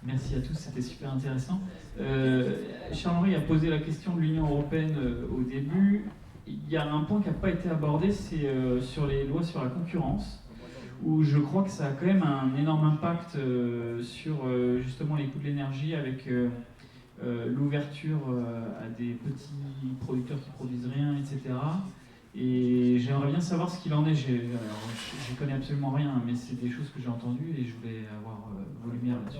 Merci à tous, c'était super intéressant. Charles-Henri a posé la question de l'Union européenne au début. Il y a un point qui n'a pas été abordé, c'est sur les lois sur la concurrence, où je crois que ça a quand même un énorme impact sur justement les coûts de l'énergie avec l'ouverture à des petits producteurs qui produisent rien, etc. Et j'aimerais bien savoir ce qu'il en est. J'y connais absolument rien, mais c'est des choses que j'ai entendues et je voulais avoir vos lumières là-dessus.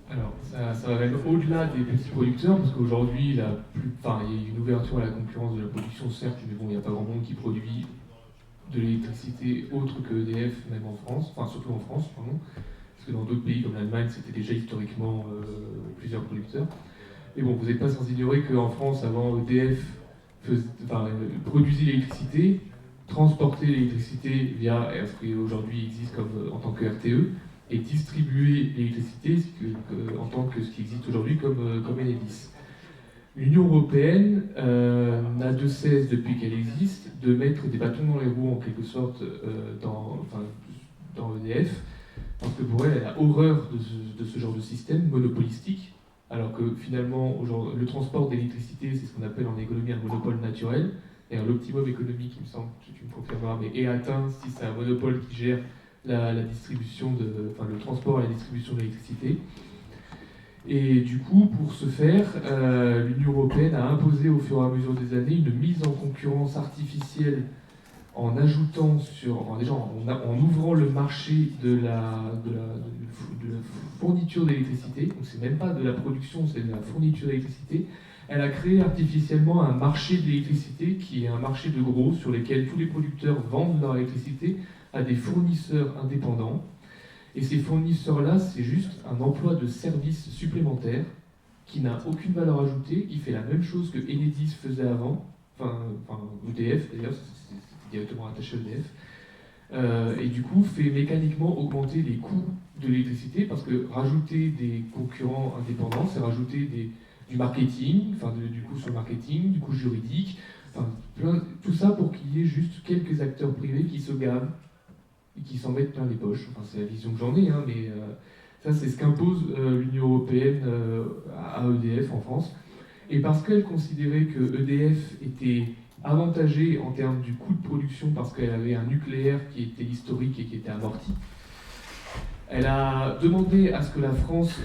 Alors, ça va même au-delà des petits producteurs, parce qu'aujourd'hui, il y a une ouverture à la concurrence de la production, certes, mais bon, il n'y a pas grand monde qui produit de l'électricité autre que EDF, même en France, enfin surtout en France, pardon, parce que dans d'autres pays comme l'Allemagne, c'était déjà historiquement plusieurs producteurs. Et bon, vous n'êtes pas sans ignorer qu'en France, avant, EDF produisait l'électricité, transportait l'électricité via ce qui aujourd'hui existe en tant que RTE, et distribuer l'électricité en tant que ce qui existe aujourd'hui comme Enedis. L'Union européenne n'a de cesse, depuis qu'elle existe, de mettre des bâtons dans les roues en quelque sorte dans EDF, parce que pour elle, elle a horreur de ce genre de système monopolistique, alors que finalement, le transport d'électricité, c'est ce qu'on appelle en économie un monopole naturel, et l'optimum économique, il me semble, tu me confirmeras, mais est atteint si c'est un monopole qui gère la distribution le transport et la distribution de l'électricité. Et du coup, pour ce faire, l'Union européenne a imposé au fur et à mesure des années une mise en concurrence artificielle en ajoutant en ouvrant le marché de la fourniture d'électricité. Donc c'est même pas de la production, c'est de la fourniture d'électricité. Elle a créé artificiellement un marché de l'électricité qui est un marché de gros sur lequel tous les producteurs vendent leur électricité à des fournisseurs indépendants. Et ces fournisseurs-là, c'est juste un emploi de service supplémentaire qui n'a aucune valeur ajoutée, qui fait la même chose que Enedis faisait avant, enfin EDF d'ailleurs, c'est directement attaché à EDF, et du coup fait mécaniquement augmenter les coûts de l'électricité, parce que rajouter des concurrents indépendants, c'est rajouter du marketing, du coût sur le marketing, du coût juridique, tout ça pour qu'il y ait juste quelques acteurs privés qui se gavent et qui s'en mettent plein les poches. Enfin, c'est la vision que j'en ai, mais ça c'est ce qu'impose l'Union européenne à EDF en France. Et parce qu'elle considérait que EDF était avantagée en termes du coût de production parce qu'elle avait un nucléaire qui était historique et qui était amorti, elle a demandé à ce que la France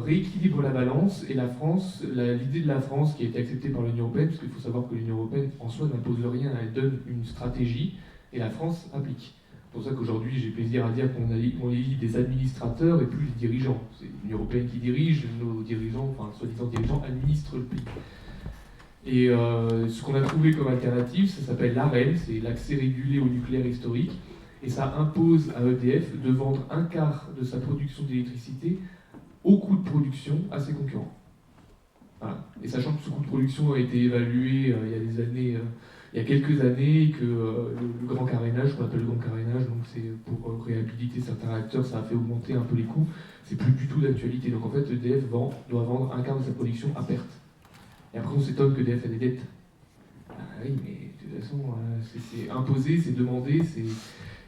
rééquilibre la balance, et l'idée de la France qui a été acceptée par l'Union européenne, parce qu'il faut savoir que l'Union européenne en soi n'impose rien, elle donne une stratégie et la France applique. C'est pour ça qu'aujourd'hui j'ai plaisir à dire qu'on élit des administrateurs et plus des dirigeants. C'est l'Union européenne qui dirige, nos dirigeants, soi-disant dirigeants, administrent le pays. Et ce qu'on a trouvé comme alternative, ça s'appelle l'AREN, c'est l'accès régulé au nucléaire historique. Et ça impose à EDF de vendre un quart de sa production d'électricité au coût de production à ses concurrents. Voilà. Et sachant que ce coût de production a été évalué il y a des années il y a quelques années que le grand carénage, qu'on appelle le grand carénage, donc c'est pour réhabiliter certains réacteurs, ça a fait augmenter un peu les coûts. C'est plus du tout d'actualité. Donc en fait, EDF doit vendre un quart de sa production à perte. Et après, on s'étonne que EDF a des dettes. Ah oui, mais de toute façon, c'est imposé, c'est demandé.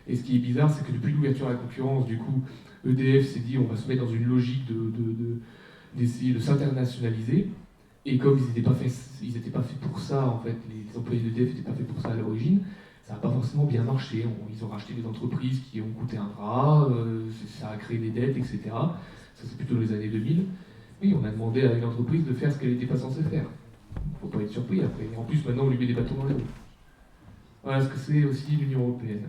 Et ce qui est bizarre, c'est que depuis l'ouverture à la concurrence, du coup, EDF s'est dit on va se mettre dans une logique d'essayer de s'internationaliser. Et comme ils n'étaient pas faits pour ça, en fait, les employés d'EDF n'étaient pas faits pour ça à l'origine, ça n'a pas forcément bien marché. Ils ont racheté des entreprises qui ont coûté un bras, ça a créé des dettes, etc. Ça, c'est plutôt dans les années 2000. Oui, on a demandé à une entreprise de faire ce qu'elle n'était pas censée faire. Il ne faut pas être surpris après. Et en plus, maintenant, on lui met des bâtons dans les roues. Voilà ce que c'est aussi l'Union européenne.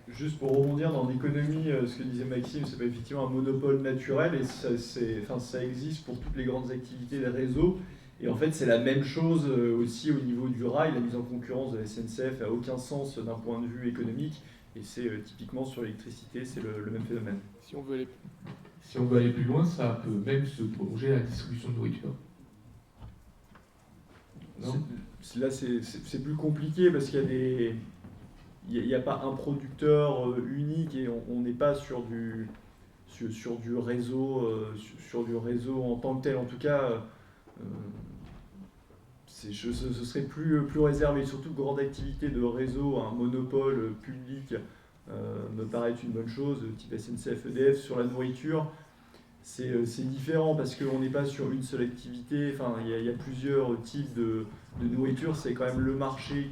Juste pour rebondir dans l'économie, ce que disait Maxime, c'est pas effectivement un monopole naturel et ça existe pour toutes les grandes activités des réseaux. Et en fait, c'est la même chose aussi au niveau du rail. La mise en concurrence de la SNCF n'a aucun sens d'un point de vue économique. Et c'est typiquement sur l'électricité, c'est le même phénomène. Si on veut aller plus loin, ça peut même se prolonger à la distribution de nourriture. Non. Là, c'est plus compliqué parce qu'il y a des... Il n'y a pas un producteur unique et on n'est pas sur du réseau en tant que tel. En tout cas, ce serait plus réservé. Surtout grande activité de réseau, un monopole public me paraît être une bonne chose, type SNCF, EDF. Sur la nourriture, c'est différent parce qu'on n'est pas sur une seule activité. Enfin, il y a plusieurs types de nourriture. C'est quand même le marché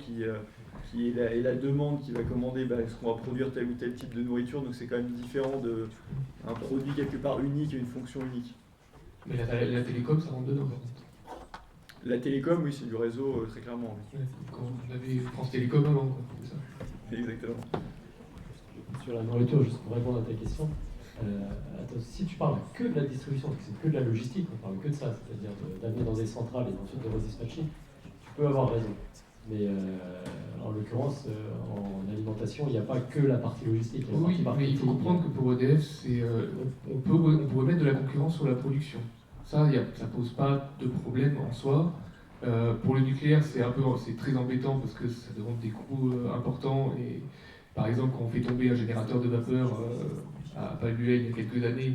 et la demande qui va commander est-ce qu'on va produire tel ou tel type de nourriture, donc c'est quand même différent d'un produit quelque part unique et une fonction unique. Mais la télécom, ça rentre dedans. La télécom, oui, c'est du réseau, très clairement. Oui. Quand on avait France Télécom avant, quoi, comme ça. Exactement. Sur la nourriture, juste pour répondre à ta question, attends, si tu parles que de la distribution, c'est que de la logistique, on parle que de ça, c'est-à-dire d'amener dans des centrales et ensuite de redispatcher, tu peux avoir raison. Mais en l'occurrence, en alimentation, il n'y a pas que la partie logistique. Oui, mais il faut comprendre que pour EDF, on pourrait mettre de la concurrence sur la production. Ça ne pose pas de problème en soi. Pour le nucléaire, c'est très embêtant parce que ça demande des coûts importants. Et par exemple, quand on fait tomber un générateur de vapeur à Paluel il y a quelques années,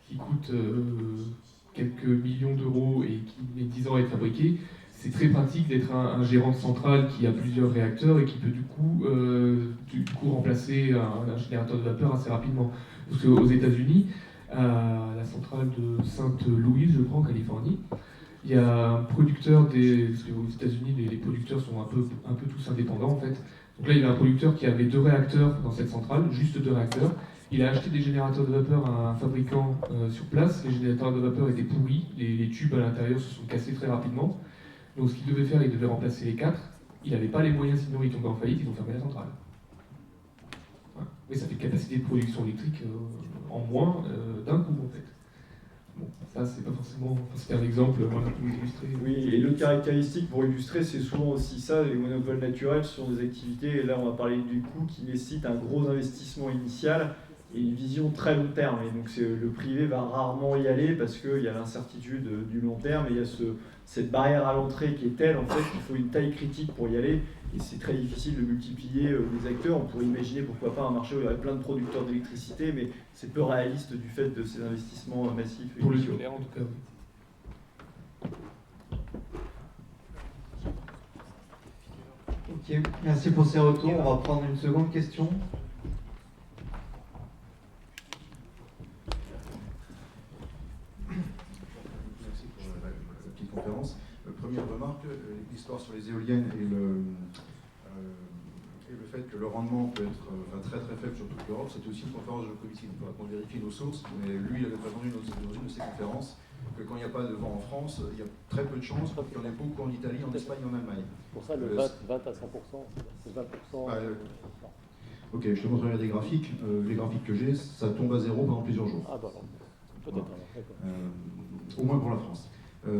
qui coûte quelques millions d'euros et qui met 10 ans à être fabriqué, c'est très pratique d'être un gérant de centrale qui a plusieurs réacteurs et qui peut du coup remplacer un générateur de vapeur assez rapidement. Parce qu'aux États-Unis, à la centrale de Sainte-Louise, je crois, en Californie, il y a un producteur parce qu'aux États-Unis, les producteurs sont un peu tous indépendants en fait. Donc là, il y avait un producteur qui avait 2 réacteurs dans cette centrale, juste 2 réacteurs. Il a acheté des générateurs de vapeur à un fabricant sur place. Les générateurs de vapeur étaient pourris, les tubes à l'intérieur se sont cassés très rapidement. Donc ce qu'il devait faire, il devait remplacer les 4. Il n'avait pas les moyens, sinon il tombait en faillite, ils ont fermé la centrale. Voilà. Mais ça fait une capacité de production électrique en moins d'un coup en fait. Bon, ça c'est pas forcément... C'était un exemple pour illustrer. Oui, et l'autre caractéristique pour illustrer, c'est souvent aussi ça, les monopoles naturels sont des activités, et là on va parler du coût, qui nécessite un gros investissement initial et une vision très long terme. Et donc le privé va rarement y aller parce qu'il y a l'incertitude du long terme et il y a cette barrière à l'entrée qui est telle en fait qu'il faut une taille critique pour y aller et c'est très difficile de multiplier les acteurs. On pourrait imaginer pourquoi pas un marché où il y aurait plein de producteurs d'électricité, mais c'est peu réaliste du fait de ces investissements massifs. Pour le nucléaire en tout cas, oui. Ok, merci pour ces retours. On va prendre une seconde question. Conférence. Première remarque, l'histoire sur les éoliennes et le fait que le rendement peut être très très faible sur toute l'Europe, c'était aussi une conférence de Jokovic. Il faudra qu'on vérifie nos sources, mais lui il avait présenté dans une de ses conférences que quand il n'y a pas de vent en France, il y a très peu de chances qu'il y en ait beaucoup en Italie, en Espagne et en Allemagne. Pour ça, le 20 à 100%, c'est 20%. Ok, je te montrerai des graphiques. Les graphiques que j'ai, ça tombe à zéro pendant plusieurs jours. Ah bah peut-être. Voilà. Au moins pour la France.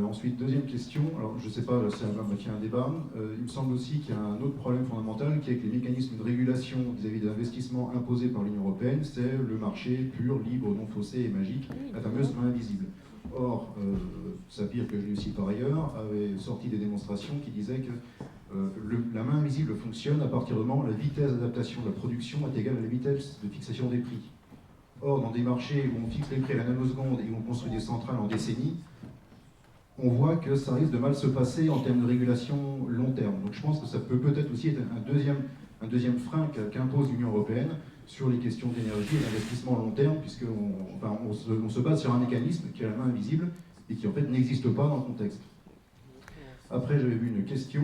Ensuite, deuxième question, alors je ne sais pas, ça va moitié un débat, il me semble aussi qu'il y a un autre problème fondamental qui est que les mécanismes de régulation vis-à-vis de l'investissement imposés par l'Union européenne, c'est le marché pur, libre, non faussé et magique, la fameuse main invisible. Or, Sapir, que je lui cite par ailleurs, avait sorti des démonstrations qui disaient que La main invisible fonctionne à partir du moment où la vitesse d'adaptation de la production est égale à la vitesse de fixation des prix. Or, dans des marchés où on fixe les prix à la nanoseconde et où on construit des centrales en décennies, on voit que ça risque de mal se passer en termes de régulation long terme. Donc je pense que ça peut peut-être aussi être un deuxième frein qu'impose l'Union européenne sur les questions d'énergie et d'investissement long terme, puisqu'on se base sur un mécanisme qui est la main invisible et qui en fait n'existe pas dans le contexte. Après, j'avais une question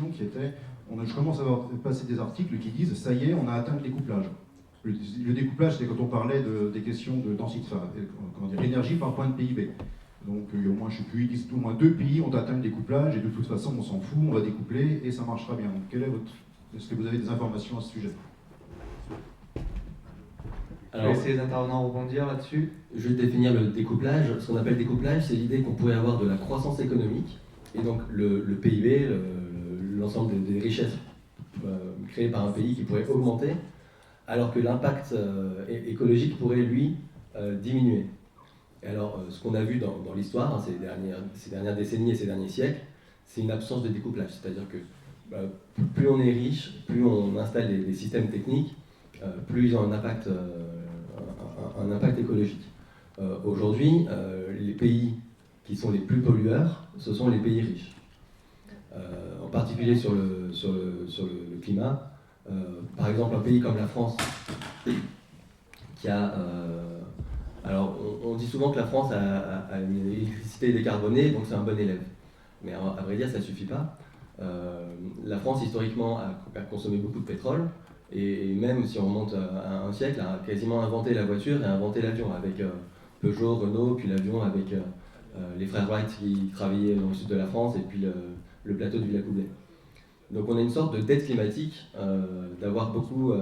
qui était, je commence à avoir passé des articles qui disent, ça y est, on a atteint le découplage. Le découplage, c'est quand on parlait des questions de densité, l'énergie par point de PIB. Donc, au moins, je sais plus, ils disent au moins 2 pays ont atteint le découplage, et de toute façon, on s'en fout, on va découpler, et ça marchera bien. Donc, est-ce que vous avez des informations à ce sujet? Je vais essayer d'intervenants rebondir là-dessus. Je vais définir le découplage. Ce qu'on appelle découplage, c'est l'idée qu'on pourrait avoir de la croissance économique, et donc le PIB, l'ensemble des richesses créées par un pays qui pourrait augmenter, alors que l'impact écologique pourrait, lui, diminuer. Et alors, ce qu'on a vu dans l'histoire, ces dernières décennies et ces derniers siècles, c'est une absence de découplage. C'est-à-dire que plus on est riche, plus on installe des systèmes techniques, plus ils ont un impact écologique. Aujourd'hui, les pays qui sont les plus pollueurs, ce sont les pays riches. En particulier sur le climat. Par exemple, un pays comme la France, qui a... alors, on dit souvent que la France a une électricité décarbonée, donc c'est un bon élève. Mais à vrai dire, ça ne suffit pas. La France, historiquement, a consommé beaucoup de pétrole, et même si on remonte à un siècle, a quasiment inventé la voiture et inventé l'avion, avec Peugeot, Renault, puis l'avion avec les frères Wright qui travaillaient dans le sud de la France, et puis le plateau du Villacoublay. Donc on a une sorte de dette climatique d'avoir beaucoup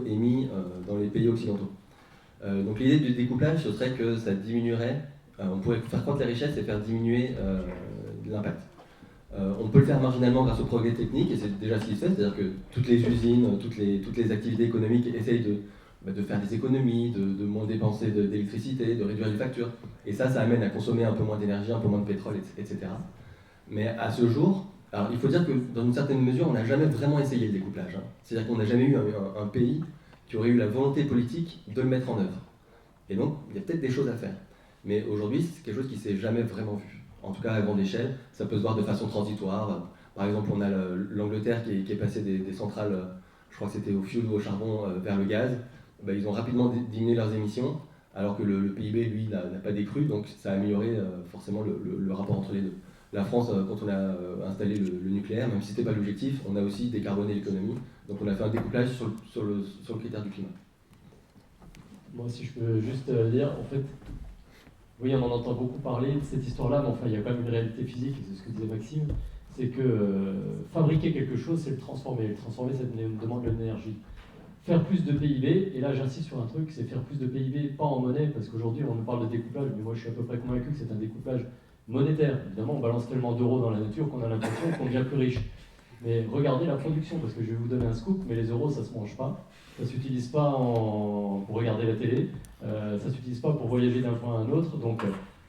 émis dans les pays occidentaux. Donc l'idée du découplage, ce serait que ça diminuerait, on pourrait faire croître les richesses et faire diminuer l'impact. On peut le faire marginalement grâce au progrès technique, et c'est déjà ce qui se fait, c'est-à-dire que toutes les usines, toutes les activités économiques essayent de faire des économies, de moins dépenser d'électricité, de réduire les factures. Et ça amène à consommer un peu moins d'énergie, un peu moins de pétrole, etc. Mais à ce jour, alors il faut dire que dans une certaine mesure, on n'a jamais vraiment essayé le découplage. Hein. C'est-à-dire qu'on n'a jamais eu un pays qui aurait eu la volonté politique de le mettre en œuvre. Et donc, il y a peut-être des choses à faire. Mais aujourd'hui, c'est quelque chose qui ne s'est jamais vraiment vu. En tout cas, à grande échelle, ça peut se voir de façon transitoire. Par exemple, on a l'Angleterre qui est passée des centrales, je crois que c'était au fioul ou au charbon, vers le gaz. Ils ont rapidement diminué leurs émissions, alors que le PIB, lui, n'a pas décru, donc ça a amélioré forcément le rapport entre les deux. La France, quand on a installé le nucléaire, même si ce n'était pas l'objectif, on a aussi décarboné l'économie, donc on a fait un découplage sur le critère du climat. Moi, si je peux juste dire, en fait, oui, on en entend beaucoup parler de cette histoire-là, mais enfin, il y a quand même une réalité physique, et c'est ce que disait Maxime, c'est que fabriquer quelque chose, c'est le transformer. Le transformer, ça demande de l'énergie. Faire plus de PIB, et là j'insiste sur un truc, c'est faire plus de PIB, pas en monnaie, parce qu'aujourd'hui on nous parle de découplage, mais moi je suis à peu près convaincu que c'est un découplage monétaire. Évidemment, on balance tellement d'euros dans la nature qu'on a l'impression qu'on devient plus riche. Mais regardez la production, parce que je vais vous donner un scoop, mais les euros, ça ne se mange pas. Ça ne s'utilise pas pour regarder la télé, ça ne s'utilise pas pour voyager d'un point à un autre. Donc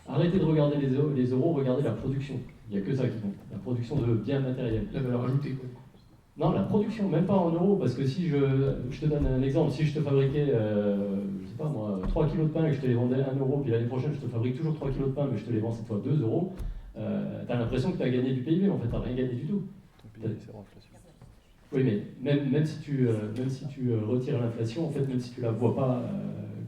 arrêtez de regarder les euros, regardez la production. Il n'y a que ça qui compte, la production de biens matériels. La valeur ajoutée, quoi. Non, la production, même pas en euros, parce que si je te donne un exemple, si je te fabriquais, je sais pas moi, 3 kilos de pain et que je te les vendais 1 euro, puis l'année prochaine je te fabrique toujours 3 kilos de pain, mais je te les vends cette fois 2 euros, t'as l'impression que tu as gagné du PIB, en fait, t'as rien gagné du tout. Oui, mais même si tu retires l'inflation, en fait, même si tu la vois pas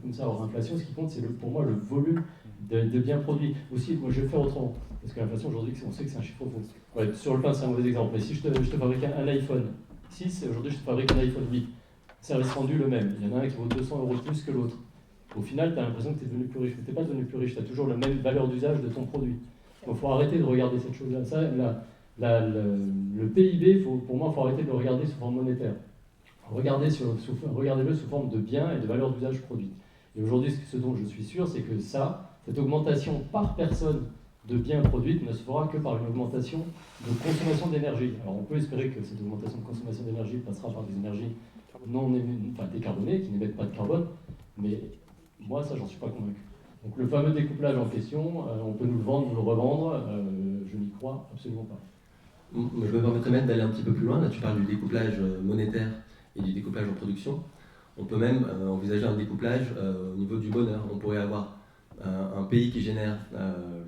comme ça hors inflation, ce qui compte, c'est pour moi le volume de biens produits. Aussi, moi je vais le faire autrement, parce que l'inflation aujourd'hui, on sait que c'est un chiffre faux. Ouais, sur le pain, c'est un mauvais exemple, mais si je te fabrique un iPhone 6, aujourd'hui je te fabrique un iPhone 8, service rendu le même, il y en a un qui vaut 200 euros de plus que l'autre. Au final, tu as l'impression que tu es devenu plus riche, mais tu n'es pas devenu plus riche, tu as toujours la même valeur d'usage de ton produit. Donc il faut arrêter de regarder cette chose-là. Ça, le PIB, pour moi, il faut arrêter de le regarder sous forme monétaire. Regardez-le sous forme de biens et de valeur d'usage produit. Et aujourd'hui, ce dont je suis sûr, c'est que cette augmentation par personne de biens produits ne se fera que par une augmentation de consommation d'énergie. Alors on peut espérer que cette augmentation de consommation d'énergie passera par des énergies décarbonées, qui n'émettent pas de carbone, mais moi, ça, j'en suis pas convaincu. Donc le fameux découplage en question, on peut nous le vendre, nous le revendre, je n'y crois absolument pas. Je me permettrais même d'aller un petit peu plus loin. Là, tu parles du découplage monétaire et du découplage en production. On peut même envisager un découplage au niveau du bonheur. On pourrait avoir un pays qui génère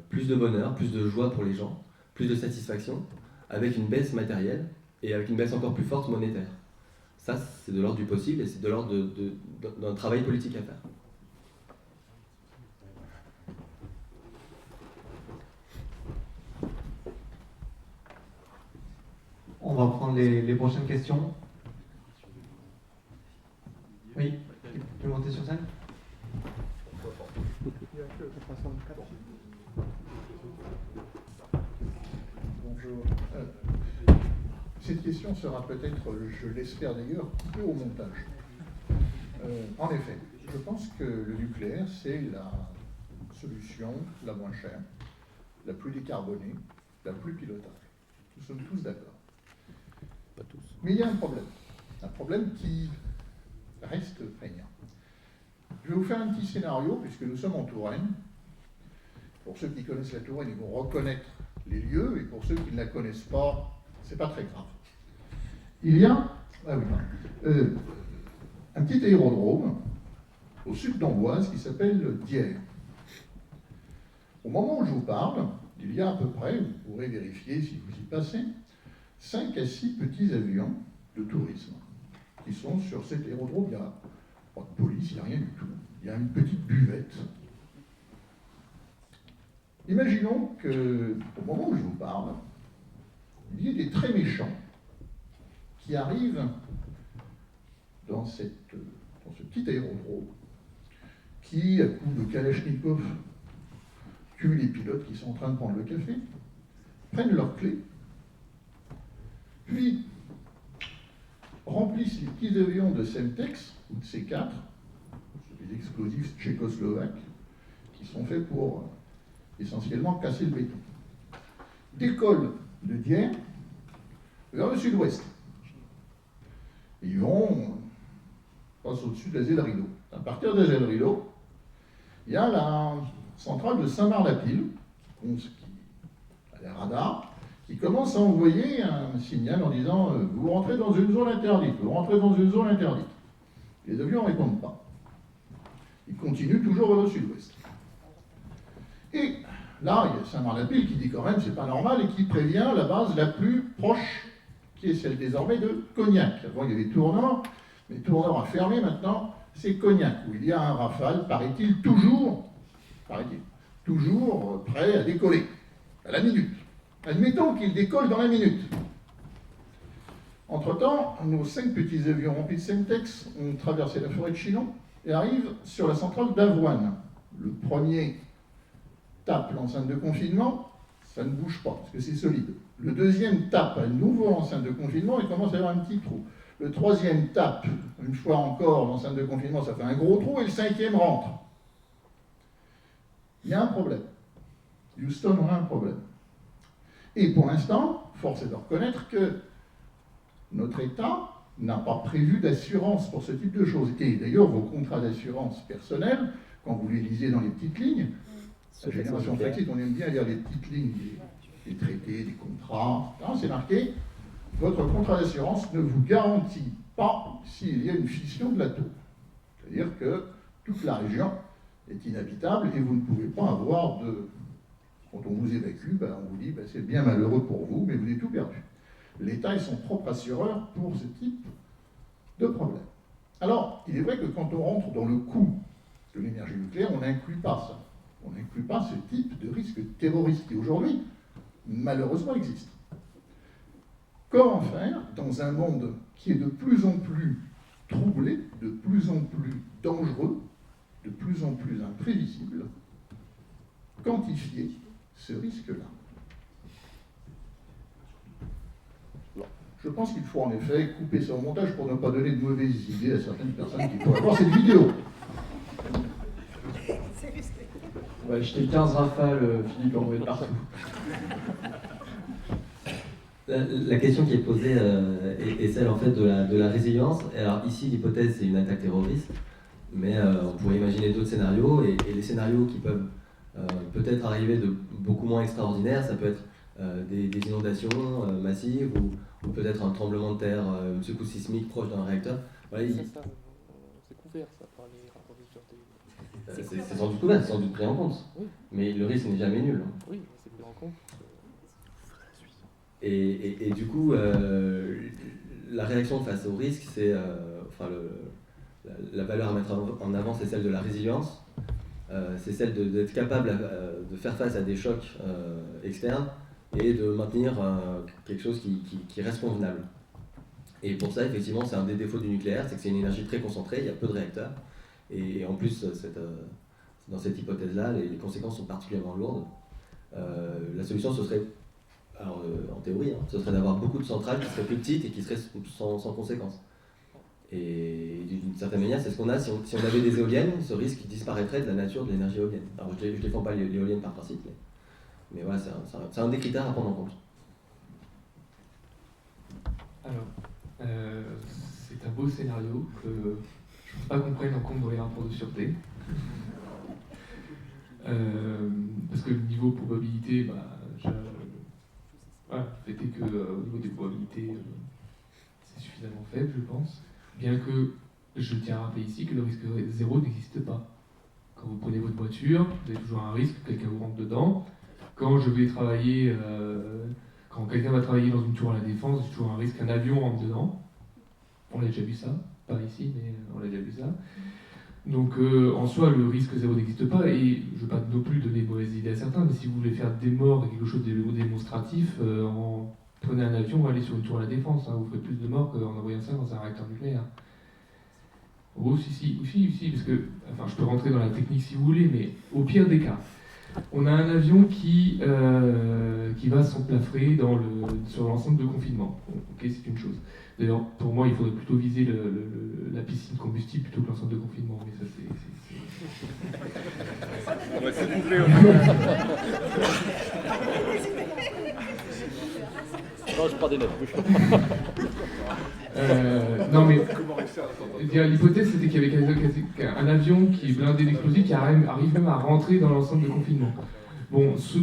plus de bonheur, plus de joie pour les gens, plus de satisfaction, avec une baisse matérielle et avec une baisse encore plus forte monétaire. Ça, c'est de l'ordre du possible et c'est de l'ordre d'un travail politique à faire. On va prendre les prochaines questions. Oui, tu peux monter sur scène? Bonjour. Cette question sera peut-être, je l'espère d'ailleurs, coupée au montage. En effet, je pense que le nucléaire, c'est la solution la moins chère, la plus décarbonée, la plus pilotable. Nous sommes tous d'accord. Pas tous. Mais il y a un problème qui reste prégnant. Je vais vous faire un petit scénario, puisque nous sommes en Touraine. Pour ceux qui connaissent la Touraine, ils vont reconnaître les lieux, et pour ceux qui ne la connaissent pas, c'est pas très grave. Il y a un petit aérodrome au sud d'Amboise qui s'appelle Dières. Au moment où je vous parle, il y a à peu près, vous pourrez vérifier si vous y passez, 5 à 6 petits avions de tourisme qui sont sur cet aérodrome. Il n'y a pas de police, il n'y a rien du tout. Il y a une petite buvette. Imaginons qu'au moment où je vous parle, il y ait des très méchants qui arrivent dans ce petit aérodrome, qui, à coup de Kalachnikov, tuent les pilotes qui sont en train de prendre le café, prennent leurs clés, puis remplissent les petits avions de Semtex, ou de C4, des explosifs tchécoslovaques, qui sont faits pour essentiellement casser le béton. Décollent de Dières vers le sud-ouest. Ils vont passer au-dessus de la Zelle Rideau. À partir de la Zelle Rideau, il y a la centrale de Saint-Marc-la-Pile, qui a des radars, qui commence à envoyer un signal en disant vous rentrez dans une zone interdite, vous rentrez dans une zone interdite. Les avions ne répondent pas. Ils continuent toujours vers le sud-ouest. Et là, il y a Saint-Marc-la-Pile qui dit quand même c'est pas normal et qui prévient la base la plus proche, qui est celle désormais de Cognac. Avant, il y avait Tournord, mais Tournord a fermé maintenant, c'est Cognac, où il y a un Rafale, paraît-il, toujours prêt à décoller, à la minute. Admettons qu'il décolle dans la minute. Entre-temps, nos 5 petits avions remplis de Semtex ont traversé la forêt de Chinon et arrivent sur la centrale d'Avoine. Le premier tape l'enceinte de confinement, ça ne bouge pas, parce que c'est solide. Le deuxième tape à nouveau l'enceinte de confinement et commence à y avoir un petit trou. Le troisième tape, une fois encore, l'enceinte de confinement, ça fait un gros trou, et le 5e rentre. Il y a un problème. Houston aura un problème. Et pour l'instant, force est de reconnaître que notre État n'a pas prévu d'assurance pour ce type de choses. Et d'ailleurs, vos contrats d'assurance personnels, quand vous les lisez dans les petites lignes, la génération fatiguée, on aime bien lire les petites lignes des traités, des contrats, c'est marqué, votre contrat d'assurance ne vous garantit pas s'il y a une fission de la tour. C'est-à-dire que toute la région est inhabitable et vous ne pouvez pas avoir de... Quand on vous évacue, on vous dit c'est bien malheureux pour vous, mais vous avez tout perdu. L'État est son propre assureur pour ce type de problème. Alors, il est vrai que quand on rentre dans le coût de l'énergie nucléaire, on n'inclut pas ça. On n'inclut pas ce type de risque terroriste qui aujourd'hui, malheureusement, existe. Comment faire dans un monde qui est de plus en plus troublé, de plus en plus dangereux, de plus en plus imprévisible, quantifier ce risque-là? Je pense qu'il faut en effet couper ça au montage pour ne pas donner de mauvaises idées à certaines personnes qui pourraient voir cette vidéo. On va acheter 15 rafales, Philippe, envoyé de partout. La question qui est posée est celle en fait de la résilience. Alors ici, l'hypothèse c'est une attaque terroriste, mais on pourrait imaginer d'autres scénarios, et les scénarios qui peuvent peut-être arriver de beaucoup moins extraordinaires, ça peut être des inondations massives ou peut-être un tremblement de terre, une secousse sismique proche d'un réacteur. Voilà, C'est couvert ça par les rapports de sûreté. c'est sans doute couvert, c'est sans doute pris en compte. Oui. Mais le risque n'est jamais nul. Oui, c'est pris en compte. Et du coup, la réaction face au risque, c'est la valeur à mettre en avant, c'est celle de la résilience. C'est celle d'être capable de faire face à des chocs externes et de maintenir quelque chose qui reste convenable. Et pour ça, effectivement, c'est un des défauts du nucléaire, c'est que c'est une énergie très concentrée, il y a peu de réacteurs. Et en plus, dans cette hypothèse-là, les conséquences sont particulièrement lourdes. La solution, ce serait, en théorie, ce serait d'avoir beaucoup de centrales qui seraient plus petites et qui seraient sans conséquences. Et d'une certaine manière, c'est ce qu'on a. Si on avait des éoliennes, ce risque disparaîtrait de la nature de l'énergie éolienne. Alors, je ne défends pas l'éolienne par principe, mais voilà, c'est un des critères à prendre en compte. Alors, c'est un beau scénario que je ne pense pas qu'on prenne en compte dans les rapports de sûreté. Parce que le niveau probabilité, voilà, le fait est qu'au niveau des probabilités, c'est suffisamment faible, je pense. Bien que je tiens à rappeler ici que le risque zéro n'existe pas. Quand vous prenez votre voiture, vous avez toujours un risque que quelqu'un vous rentre dedans. Quand je vais travailler, quand quelqu'un va travailler dans une tour à la Défense, il y a toujours un risque qu'un avion rentre dedans. On a déjà vu ça, pas ici, mais on a déjà vu ça. Donc en soi, le risque zéro n'existe pas, et je ne veux pas non plus donner de mauvaises idées à certains, mais si vous voulez faire des morts et quelque chose de démonstratif, prenez un avion, allez sur une tour à la Défense, vous ferez plus de morts qu'en envoyant ça dans un réacteur nucléaire. Oh, si, parce que, enfin, je peux rentrer dans la technique si vous voulez, mais au pire des cas, on a un avion qui va s'emplâfrer sur l'ensemble de confinement. Bon, ok, c'est une chose. D'ailleurs, pour moi, il faudrait plutôt viser la piscine combustible plutôt que l'ensemble de confinement, mais ça, On va se couvrir. Non, je prends des notes, bouge pas. Non, mais l'hypothèse, c'était qu'il y avait un avion qui est blindé d'explosifs qui arrive même à rentrer dans l'ensemble de confinement. Bon, ce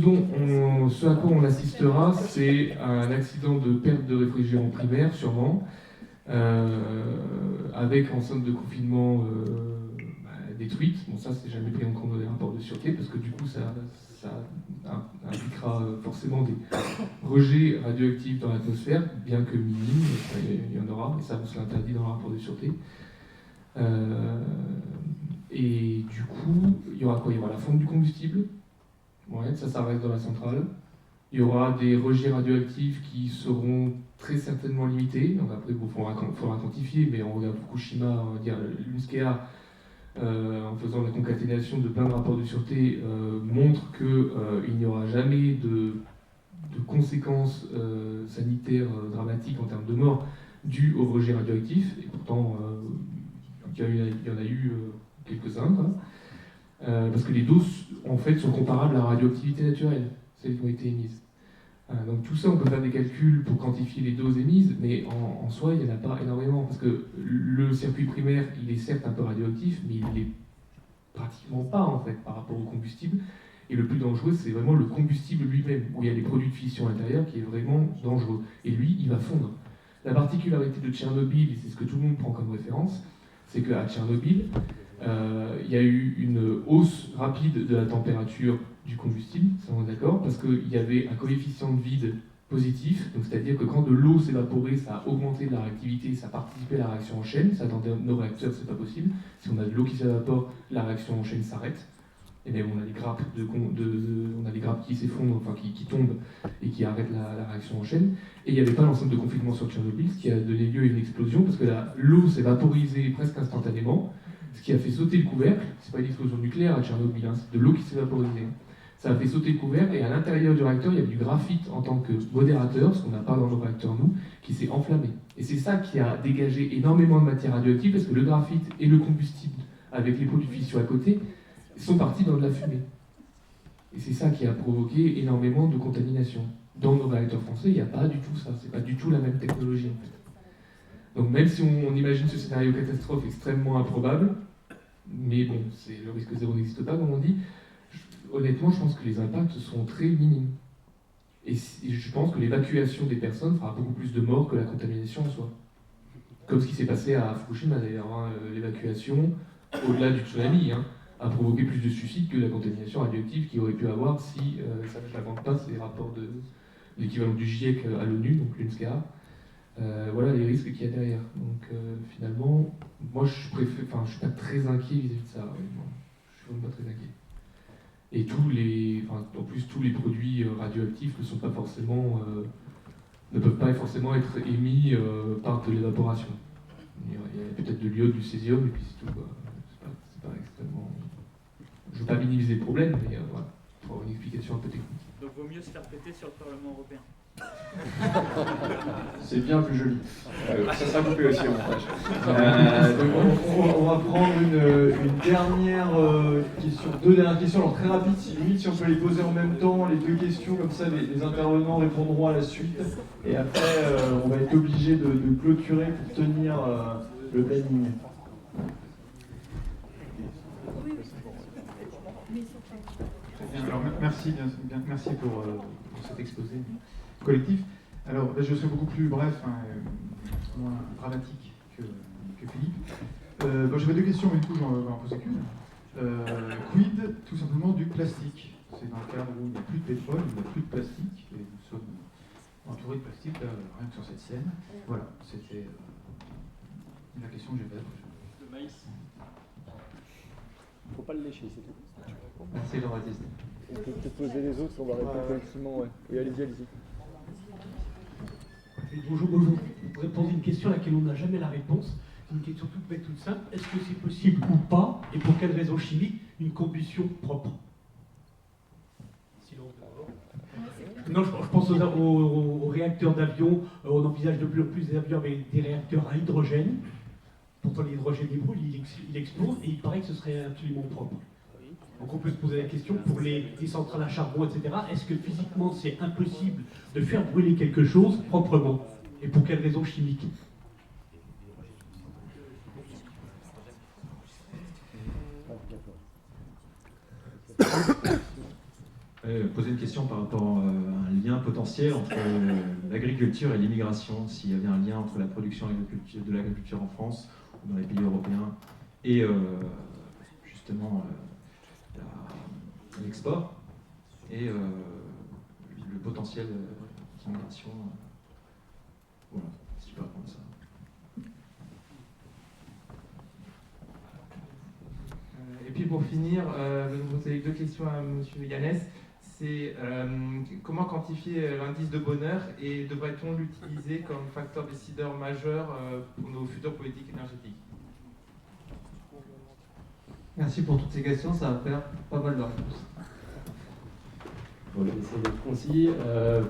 à quoi on assistera, c'est un accident de perte de réfrigérant primaire, sûrement, avec enceinte de confinement détruite. Bon, ça, c'est jamais pris en compte dans les rapports de sûreté, parce que du coup, ça impliquera forcément des rejets radioactifs dans l'atmosphère, bien que minimes, il y en aura, et ça, on se l'interdit dans le rapport de sûreté. Et du coup, il y aura quoi? Il y aura la fonte du combustible. Ouais, ça reste dans la centrale. Il y aura des rejets radioactifs qui seront très certainement limités. Donc après, il faudra quantifier, mais on regarde Fukushima, on va dire l'UNSCEAR, en faisant la concaténation de plein de rapports de sûreté, montre qu'il n'y aura jamais de conséquences sanitaires dramatiques en termes de mort dues aux rejets radioactifs. Et pourtant, il y en a eu quelques-uns. Parce que les doses, en fait, sont comparables à la radioactivité naturelle, celles qui ont été émises. Donc tout ça, on peut faire des calculs pour quantifier les doses émises, mais en soi, il n'y en a pas énormément, parce que le circuit primaire, il est certes un peu radioactif, mais il n'est pratiquement pas, en fait, par rapport au combustible. Et le plus dangereux, c'est vraiment le combustible lui-même, où il y a des produits de fission à l'intérieur qui est vraiment dangereux. Et lui, il va fondre. La particularité de Tchernobyl, et c'est ce que tout le monde prend comme référence, c'est qu'à Tchernobyl, il y a eu une hausse rapide de la température du combustible, ça on est d'accord, parce qu'il y avait un coefficient de vide positif, donc c'est-à-dire que quand de l'eau s'évaporait, ça a augmenté de la réactivité, ça a participé à la réaction en chaîne, ça dans nos réacteurs c'est pas possible, si on a de l'eau qui s'évapore, la réaction en chaîne s'arrête, et même on a des grappes, on a des grappes qui s'effondrent, enfin qui tombent et qui arrêtent la réaction en chaîne, et il n'y avait pas l'ensemble de confinement sur Tchernobyl, ce qui a donné lieu à une explosion, parce que l'eau s'est vaporisée presque instantanément, ce qui a fait sauter le couvercle. C'est pas une explosion nucléaire à Tchernobyl, c'est de l'eau qui s'est vaporisée. Ça a fait sauter le couvercle, et à l'intérieur du réacteur, il y avait du graphite en tant que modérateur, ce qu'on n'a pas dans nos réacteurs, nous, qui s'est enflammé. Et c'est ça qui a dégagé énormément de matière radioactive, parce que le graphite et le combustible, avec les produits de fission à côté, sont partis dans de la fumée. Et c'est ça qui a provoqué énormément de contamination. Dans nos réacteurs français, il n'y a pas du tout ça, c'est pas du tout la même technologie en fait. Donc même si on imagine ce scénario catastrophe extrêmement improbable, mais bon, le risque zéro n'existe pas comme on dit, honnêtement je pense que les impacts sont très minimes. Et je pense que l'évacuation des personnes fera beaucoup plus de morts que la contamination en soi. Comme ce qui s'est passé à Fukushima d'ailleurs, hein, l'évacuation, au-delà du tsunami, hein, a provoqué plus de suicides que la contamination radioactive qu'il aurait pu avoir si ça ne s'invente pas ces rapports de l'équivalent du GIEC à l'ONU, donc l'UNSCA. Voilà les risques qu'il y a derrière. Donc finalement, moi je suis pas très inquiet vis-à-vis de ça. Honnêtement. Je suis vraiment pas très inquiet. Et en plus tous les produits radioactifs ne peuvent pas forcément être émis par de l'évaporation. Il y a peut-être de l'iode, du césium, et puis c'est tout, quoi. C'est pas extrêmement. Je ne veux pas minimiser le problème, mais voilà, il faut avoir une explication un peu technique. Donc vaut mieux se faire péter sur le Parlement européen. C'est bien plus joli. Ça sera coupé aussi au montage. On va prendre une dernière question, deux dernières questions, alors très rapides, si on peut les poser en même temps, les deux questions, comme ça les intervenants répondront à la suite. Et après, on va être obligé de clôturer pour tenir le planning. Alors, merci pour cet exposé collectif. Alors, je serai beaucoup plus bref, moins dramatique que Philippe. J'avais deux questions, mais du coup, j'en vais en poser qu'une. Quid, tout simplement, du plastique? C'est dans le cadre où il n'y a plus de pétrole, il n'y a plus de plastique, et nous sommes entourés de plastique, rien que sur cette scène. Voilà, c'était la question que j'avais. Le maïs. Faut pas le lécher, c'est tout. Merci Jean-Baptiste. On peut peut-être poser les autres, on va répondre collectivement. Ouais. Oui, allez-y. Bonjour, je voudrais poser une question à laquelle on n'a jamais la réponse. C'est une question toute bête, toute simple. Est-ce que c'est possible ou pas, et pour quelle raison chimique, une combustion propre? Non, je pense aux réacteurs d'avion. On envisage de plus en plus des avions avec des réacteurs à hydrogène. Pourtant, l'hydrogène il brûle, il explose, et il paraît que ce serait absolument propre. Donc on peut se poser la question, pour les centrales à charbon, etc., est-ce que physiquement c'est impossible de faire brûler quelque chose proprement? Et pour quelle raison chimique? Poser une question par rapport à un lien potentiel entre l'agriculture et l'immigration, s'il y avait un lien entre la production de l'agriculture en France ou dans les pays européens et justement l'export et le potentiel d'immigration. Voilà, si tu peux répondre à ça. Et puis pour finir, je vais vous poser deux questions à M. Yannès. C'est comment quantifier l'indice de bonheur et devrait-on l'utiliser comme facteur décideur majeur pour nos futures politiques énergétiques? Merci pour toutes ces questions, ça va faire pas mal de réponses. Bon, je vais essayer d'être concis.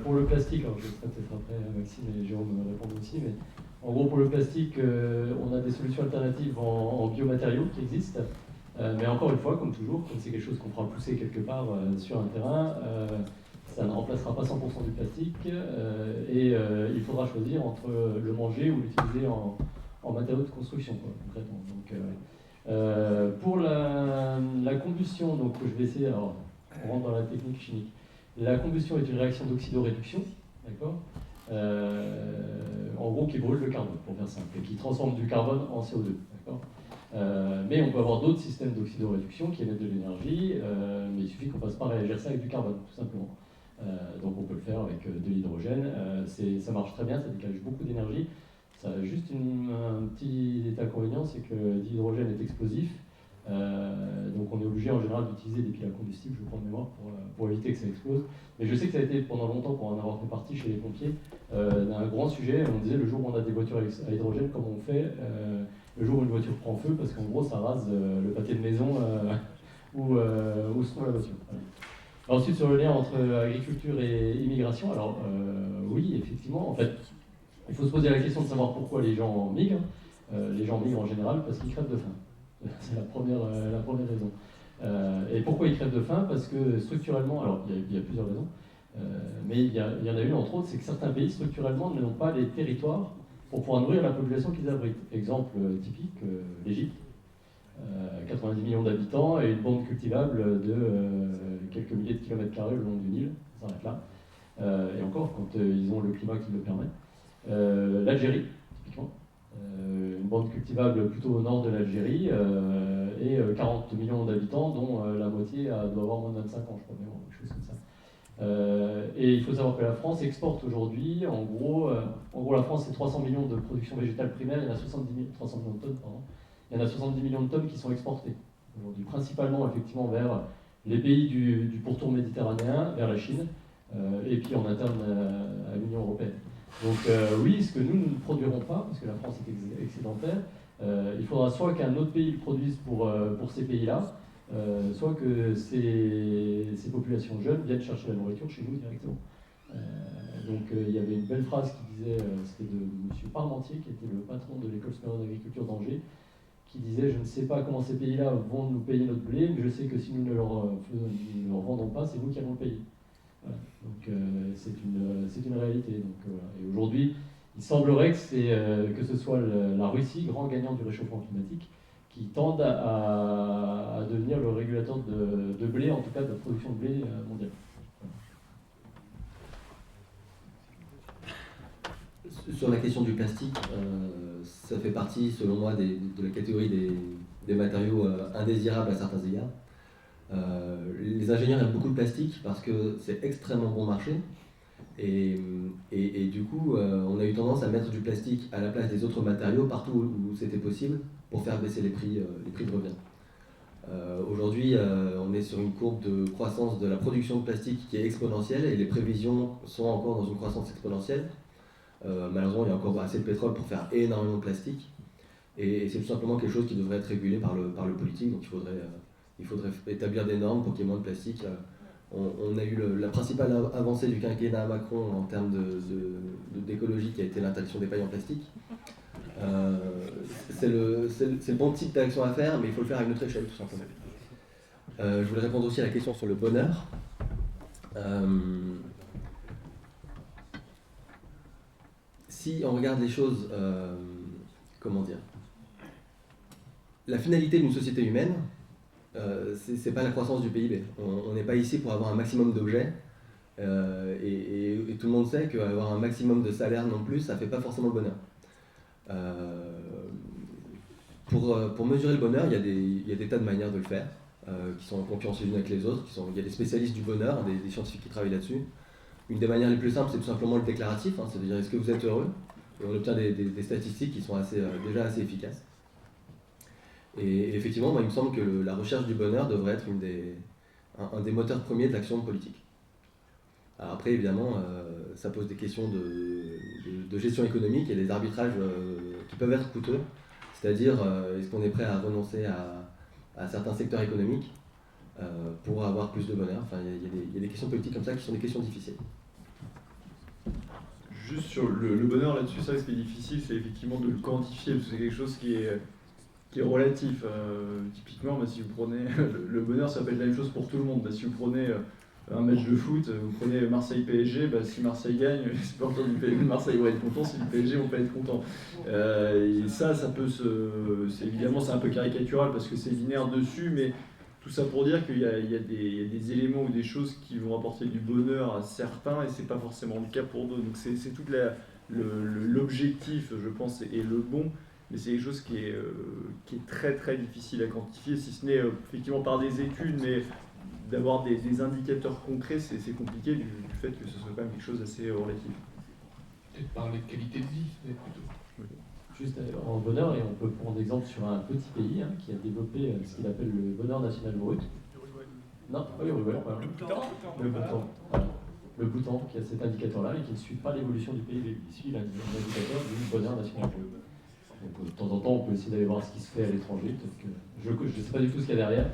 Pour le plastique, alors je laisserai peut-être après Maxime et Jérôme répondre aussi, mais en gros pour le plastique, on a des solutions alternatives en biomatériaux qui existent. Mais encore une fois, comme toujours, comme c'est quelque chose qu'on fera pousser quelque part sur un terrain, ça ne remplacera pas 100% du plastique et il faudra choisir entre le manger ou l'utiliser en matériaux de construction, quoi, concrètement. Donc, pour la combustion, donc je vais essayer, alors on rentre dans la technique chimique. La combustion est une réaction d'oxydoréduction, d'accord, en gros qui brûle le carbone, pour faire simple, et qui transforme du carbone en CO2, d'accord. Mais on peut avoir d'autres systèmes d'oxydoréduction qui émettent de l'énergie, mais il suffit qu'on ne fasse pas réagir ça avec du carbone, tout simplement. Donc on peut le faire avec de l'hydrogène, ça marche très bien, ça dégage beaucoup d'énergie. Ça a juste un petit inconvénient, c'est que l'hydrogène est explosif, donc on est obligé en général d'utiliser des piles à combustible, je crois de mémoire, pour éviter que ça explose. Mais je sais que ça a été pendant longtemps, pour en avoir fait partie chez les pompiers, un grand sujet. On disait le jour où on a des voitures à hydrogène, comment on fait le jour où une voiture prend feu, parce qu'en gros ça rase le pâté de maison où se trouve la voiture. Voilà. Ensuite, sur le lien entre agriculture et immigration, alors oui, effectivement, en fait, il faut se poser la question de savoir pourquoi les gens migrent. Les gens migrent en général parce qu'ils crèvent de faim. C'est la première raison. Et pourquoi ils crèvent de faim? Parce que structurellement, alors il y a plusieurs raisons, mais il y en a une entre autres, c'est que certains pays structurellement n'ont pas les territoires pour pouvoir nourrir la population qu'ils abritent. Exemple typique, l'Égypte. 90 millions d'habitants et une bande cultivable de quelques milliers de kilomètres carrés le long du Nil, ça s'arrête là. et encore quand ils ont le climat qui le permet. L'Algérie, typiquement, une bande cultivable plutôt au nord de l'Algérie, et 40 millions d'habitants, dont la moitié doit avoir moins de 25 ans, je crois, mais quelque chose comme ça. Et il faut savoir que la France exporte aujourd'hui, en gros la France c'est 300 millions de production végétale primaire, il y en a 300 millions de tonnes, pardon. Il y en a 70 millions de tonnes qui sont exportées aujourd'hui, principalement effectivement vers les pays du pourtour méditerranéen, vers la Chine, et puis en interne à l'Union européenne. Donc oui, ce que nous ne produirons pas, parce que la France est excédentaire, il faudra soit qu'un autre pays le produise pour ces pays-là, soit que ces populations jeunes viennent chercher la nourriture chez nous directement. Donc il y avait une belle phrase qui disait, c'était de M. Parmentier, qui était le patron de l'école supérieure d'agriculture d'Angers, qui disait « Je ne sais pas comment ces pays-là vont nous payer notre blé, mais je sais que si nous ne leur vendons pas, c'est nous qui allons le payer. » Voilà. Donc c'est une réalité. Donc, voilà. Et aujourd'hui, il semblerait que ce soit la Russie, grand gagnant du réchauffement climatique, qui tende à devenir le régulateur de blé, en tout cas de production de blé mondiale. Sur la question du plastique, ça fait partie, selon moi, de la catégorie des matériaux indésirables à certains égards. Les ingénieurs aiment beaucoup le plastique parce que c'est extrêmement bon marché. Et du coup, on a eu tendance à mettre du plastique à la place des autres matériaux partout où c'était possible pour faire baisser les prix de revient. Aujourd'hui, on est sur une courbe de croissance de la production de plastique qui est exponentielle et les prévisions sont encore dans une croissance exponentielle. Malheureusement, il y a encore assez de pétrole pour faire énormément de plastique. Et c'est tout simplement quelque chose qui devrait être régulé par le politique. Donc il faudrait établir des normes pour qu'il y ait moins de plastique. On a eu la principale avancée du quinquennat Macron en termes d'écologie qui a été l'interdiction des pailles en plastique. C'est le bon type d'action à faire, mais il faut le faire à une autre échelle, tout simplement. Je voulais répondre aussi à la question sur le bonheur. Si on regarde les choses, comment dire, la finalité d'une société humaine, c'est pas la croissance du PIB. On n'est pas ici pour avoir un maximum d'objets, et tout le monde sait qu'avoir un maximum de salaire non plus, ça fait pas forcément le bonheur. Pour mesurer le bonheur, il y a des tas de manières de le faire, qui sont en concurrence les unes avec les autres. Il y a des spécialistes du bonheur, des scientifiques qui travaillent là-dessus. Une des manières les plus simples, c'est tout simplement le déclaratif, c'est-à-dire est-ce que vous êtes heureux? Et on obtient des statistiques qui sont déjà assez efficaces. Et effectivement, moi, il me semble que la recherche du bonheur devrait être un des moteurs premiers de l'action politique. Alors après, évidemment, ça pose des questions de gestion économique et des arbitrages qui peuvent être coûteux. C'est-à-dire, est-ce qu'on est prêt à renoncer à certains secteurs économiques pour avoir plus de bonheur? Enfin, il y a des questions politiques comme ça qui sont des questions difficiles. Juste sur le bonheur là-dessus, ça, ce qui est difficile, c'est effectivement de le quantifier, parce que c'est quelque chose qui est relatif. Typiquement, si vous prenez le bonheur, ça peut être la même chose pour tout le monde. Si vous prenez un match de foot, vous prenez Marseille-PSG, si Marseille gagne, les supporters du PSG de Marseille vont être contents, si le PSG vont pas être contents. Et ça peut évidemment, c'est un peu caricatural parce que c'est linéaire dessus, mais tout ça pour dire qu'il y a des éléments ou des choses qui vont apporter du bonheur à certains et c'est pas forcément le cas pour d'autres. Donc c'est tout l'objectif, je pense, et le bon, mais c'est quelque chose qui est très très difficile à quantifier, si ce n'est effectivement par des études, mais d'avoir des indicateurs concrets, c'est compliqué du fait que ce soit quand même quelque chose d'assez relatif. Peut-être parler de qualité de vie, plutôt. Juste en bonheur, et on peut prendre exemple sur un petit pays qui a développé ce qu'il appelle le bonheur national brut. Non, pas l'Uruguay, le Bhoutan. Voilà. Le Bhoutan qui a cet indicateur-là et qui ne suit pas l'évolution du PIB. Il suit l'indicateur du bonheur national brut. Donc de temps en temps, on peut essayer d'aller voir ce qui se fait à l'étranger. Je ne sais pas du tout ce qu'il y a derrière,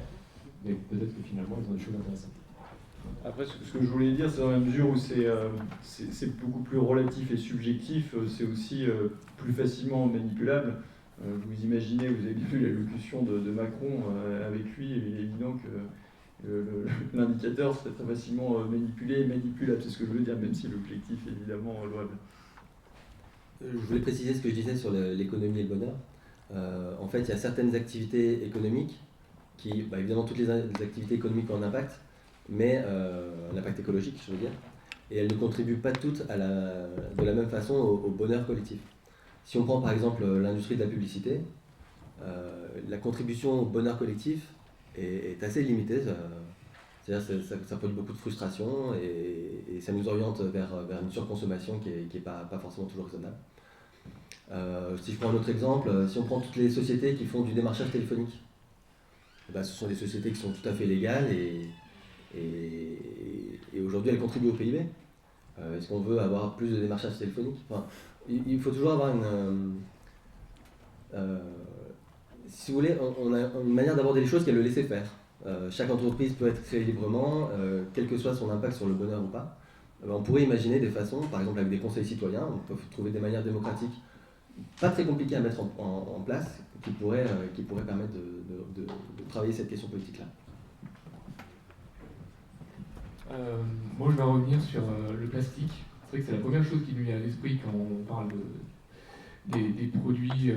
mais peut-être que finalement, ils ont des choses intéressantes. Après, ce que je voulais dire, c'est dans la mesure où c'est beaucoup plus relatif et subjectif, c'est aussi plus facilement manipulable. Vous imaginez, vous avez bien vu l'allocution de Macron avec lui, et il est évident que l'indicateur serait très facilement manipulé et manipulable, c'est ce que je veux dire, même si l'objectif est évidemment louable. Je voulais préciser ce que je disais sur l'économie et le bonheur. En fait, il y a certaines activités économiques qui, évidemment, toutes les activités économiques ont un impact, mais un impact écologique, je veux dire. et elles ne contribuent pas toutes de la même façon au bonheur collectif. Si on prend par exemple l'industrie de la publicité, la contribution au bonheur collectif est assez limitée. C'est-à-dire ça produit beaucoup de frustration et ça nous oriente vers une surconsommation qui n'est pas forcément toujours raisonnable. Si je prends un autre exemple, si on prend toutes les sociétés qui font du démarchage téléphonique, ce sont des sociétés qui sont tout à fait légales et aujourd'hui elles contribuent au PIB. Est-ce qu'on veut avoir plus de démarchage téléphonique? Il faut toujours avoir si vous voulez, on a une manière d'aborder les choses qui est le laisser faire. Chaque entreprise peut être créée librement, quel que soit son impact sur le bonheur ou pas. On pourrait imaginer des façons, par exemple avec des conseils citoyens, on peut trouver des manières démocratiques pas très compliquées à mettre en place qui pourraient permettre de travailler cette question politique-là. Moi, je vais revenir sur le plastique. C'est vrai que c'est la première chose qui nous vient à l'esprit quand on parle des produits,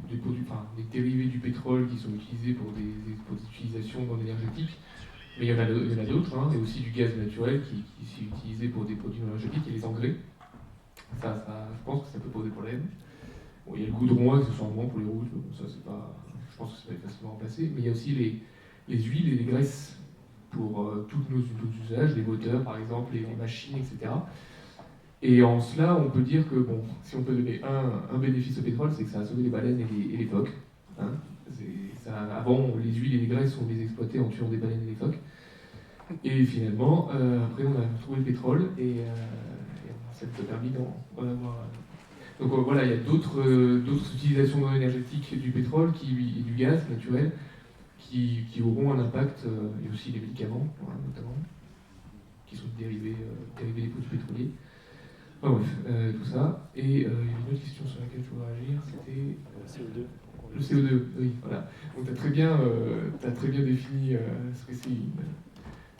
des dérivés du pétrole qui sont utilisés pour des utilisations non énergétiques. Mais il y en a d'autres, hein. Il y a aussi du gaz naturel qui est utilisé pour des produits non énergétiques et les engrais. Ça, je pense que ça peut poser problème. Bon, il y a le goudron, accessoirement pour les routes, bon, ça c'est pas, je pense que ça peut être facilement remplacé. Mais il y a aussi les huiles et les graisses pour tous nos usages, les moteurs par exemple, les machines, etc. Et en cela, on peut dire que bon, si on peut donner un bénéfice au pétrole, c'est que ça a sauvé les baleines et les phoques. Hein. Avant, les huiles et les graisses, on les exploitait en tuant des baleines et des phoques. Et finalement, après, on a trouvé le pétrole et ça nous a permis d'en avoir. Donc voilà, il y a d'autres utilisations non énergétiques du pétrole et du gaz naturel qui auront un impact, et aussi les médicaments, voilà, notamment, qui sont dérivés des produits pétroliers. Enfin bref, tout ça. Et il y a une autre question sur laquelle je voudrais réagir, c'était le CO2. Oui, voilà. Donc tu as très bien défini ce que c'est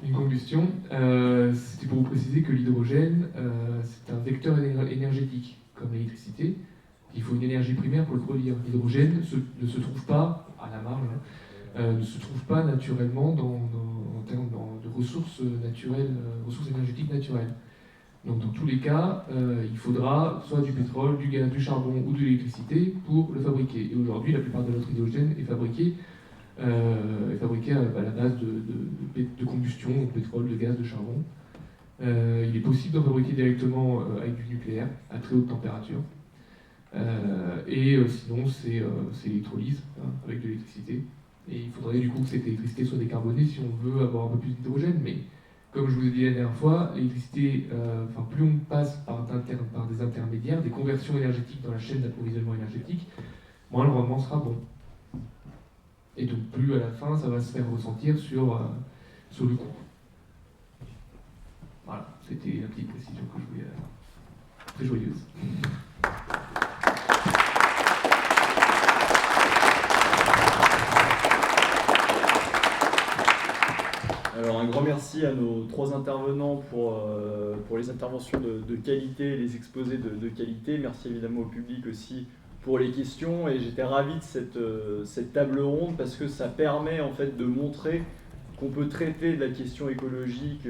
une combustion. C'était pour vous préciser que l'hydrogène, c'est un vecteur énergétique, comme l'électricité. Il faut une énergie primaire pour le produire. L'hydrogène ne se trouve pas, à la marge, ne se trouve pas naturellement en termes de ressources naturelles, ressources énergétiques naturelles. Donc dans tous les cas, il faudra soit du pétrole, du gaz, du charbon ou de l'électricité pour le fabriquer. Et aujourd'hui, la plupart de notre hydrogène est fabriqué à la base de combustion, donc pétrole, de gaz, de charbon. Il est possible d'en fabriquer directement avec du nucléaire à très haute température. Sinon, c'est l'électrolyse avec de l'électricité. Et il faudrait du coup que cette électricité soit décarbonée si on veut avoir un peu plus d'hydrogène. Mais comme je vous ai dit la dernière fois, l'électricité, plus on passe par des intermédiaires, des conversions énergétiques dans la chaîne d'approvisionnement énergétique, moins le rendement sera bon. Et donc plus à la fin, ça va se faire ressentir sur le coût. Voilà, c'était la petite précision que je voulais très joyeuse. Alors un grand merci à nos 3 intervenants pour les interventions de qualité, les exposés de qualité. Merci évidemment au public aussi pour les questions et j'étais ravi de cette table ronde parce que ça permet en fait de montrer qu'on peut traiter de la question écologique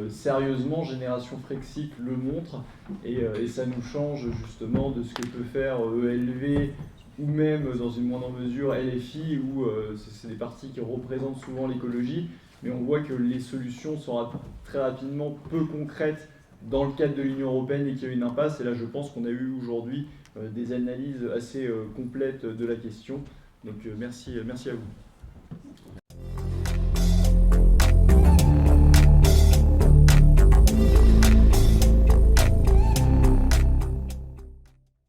sérieusement. Génération Frexit le montre et ça nous change justement de ce que peut faire ELV ou même dans une moindre mesure LFI où c'est des partis qui représentent souvent l'écologie. Mais on voit que les solutions sont très rapidement peu concrètes dans le cadre de l'Union européenne et qu'il y a une impasse. Et là, je pense qu'on a eu aujourd'hui des analyses assez complètes de la question. Donc merci à vous.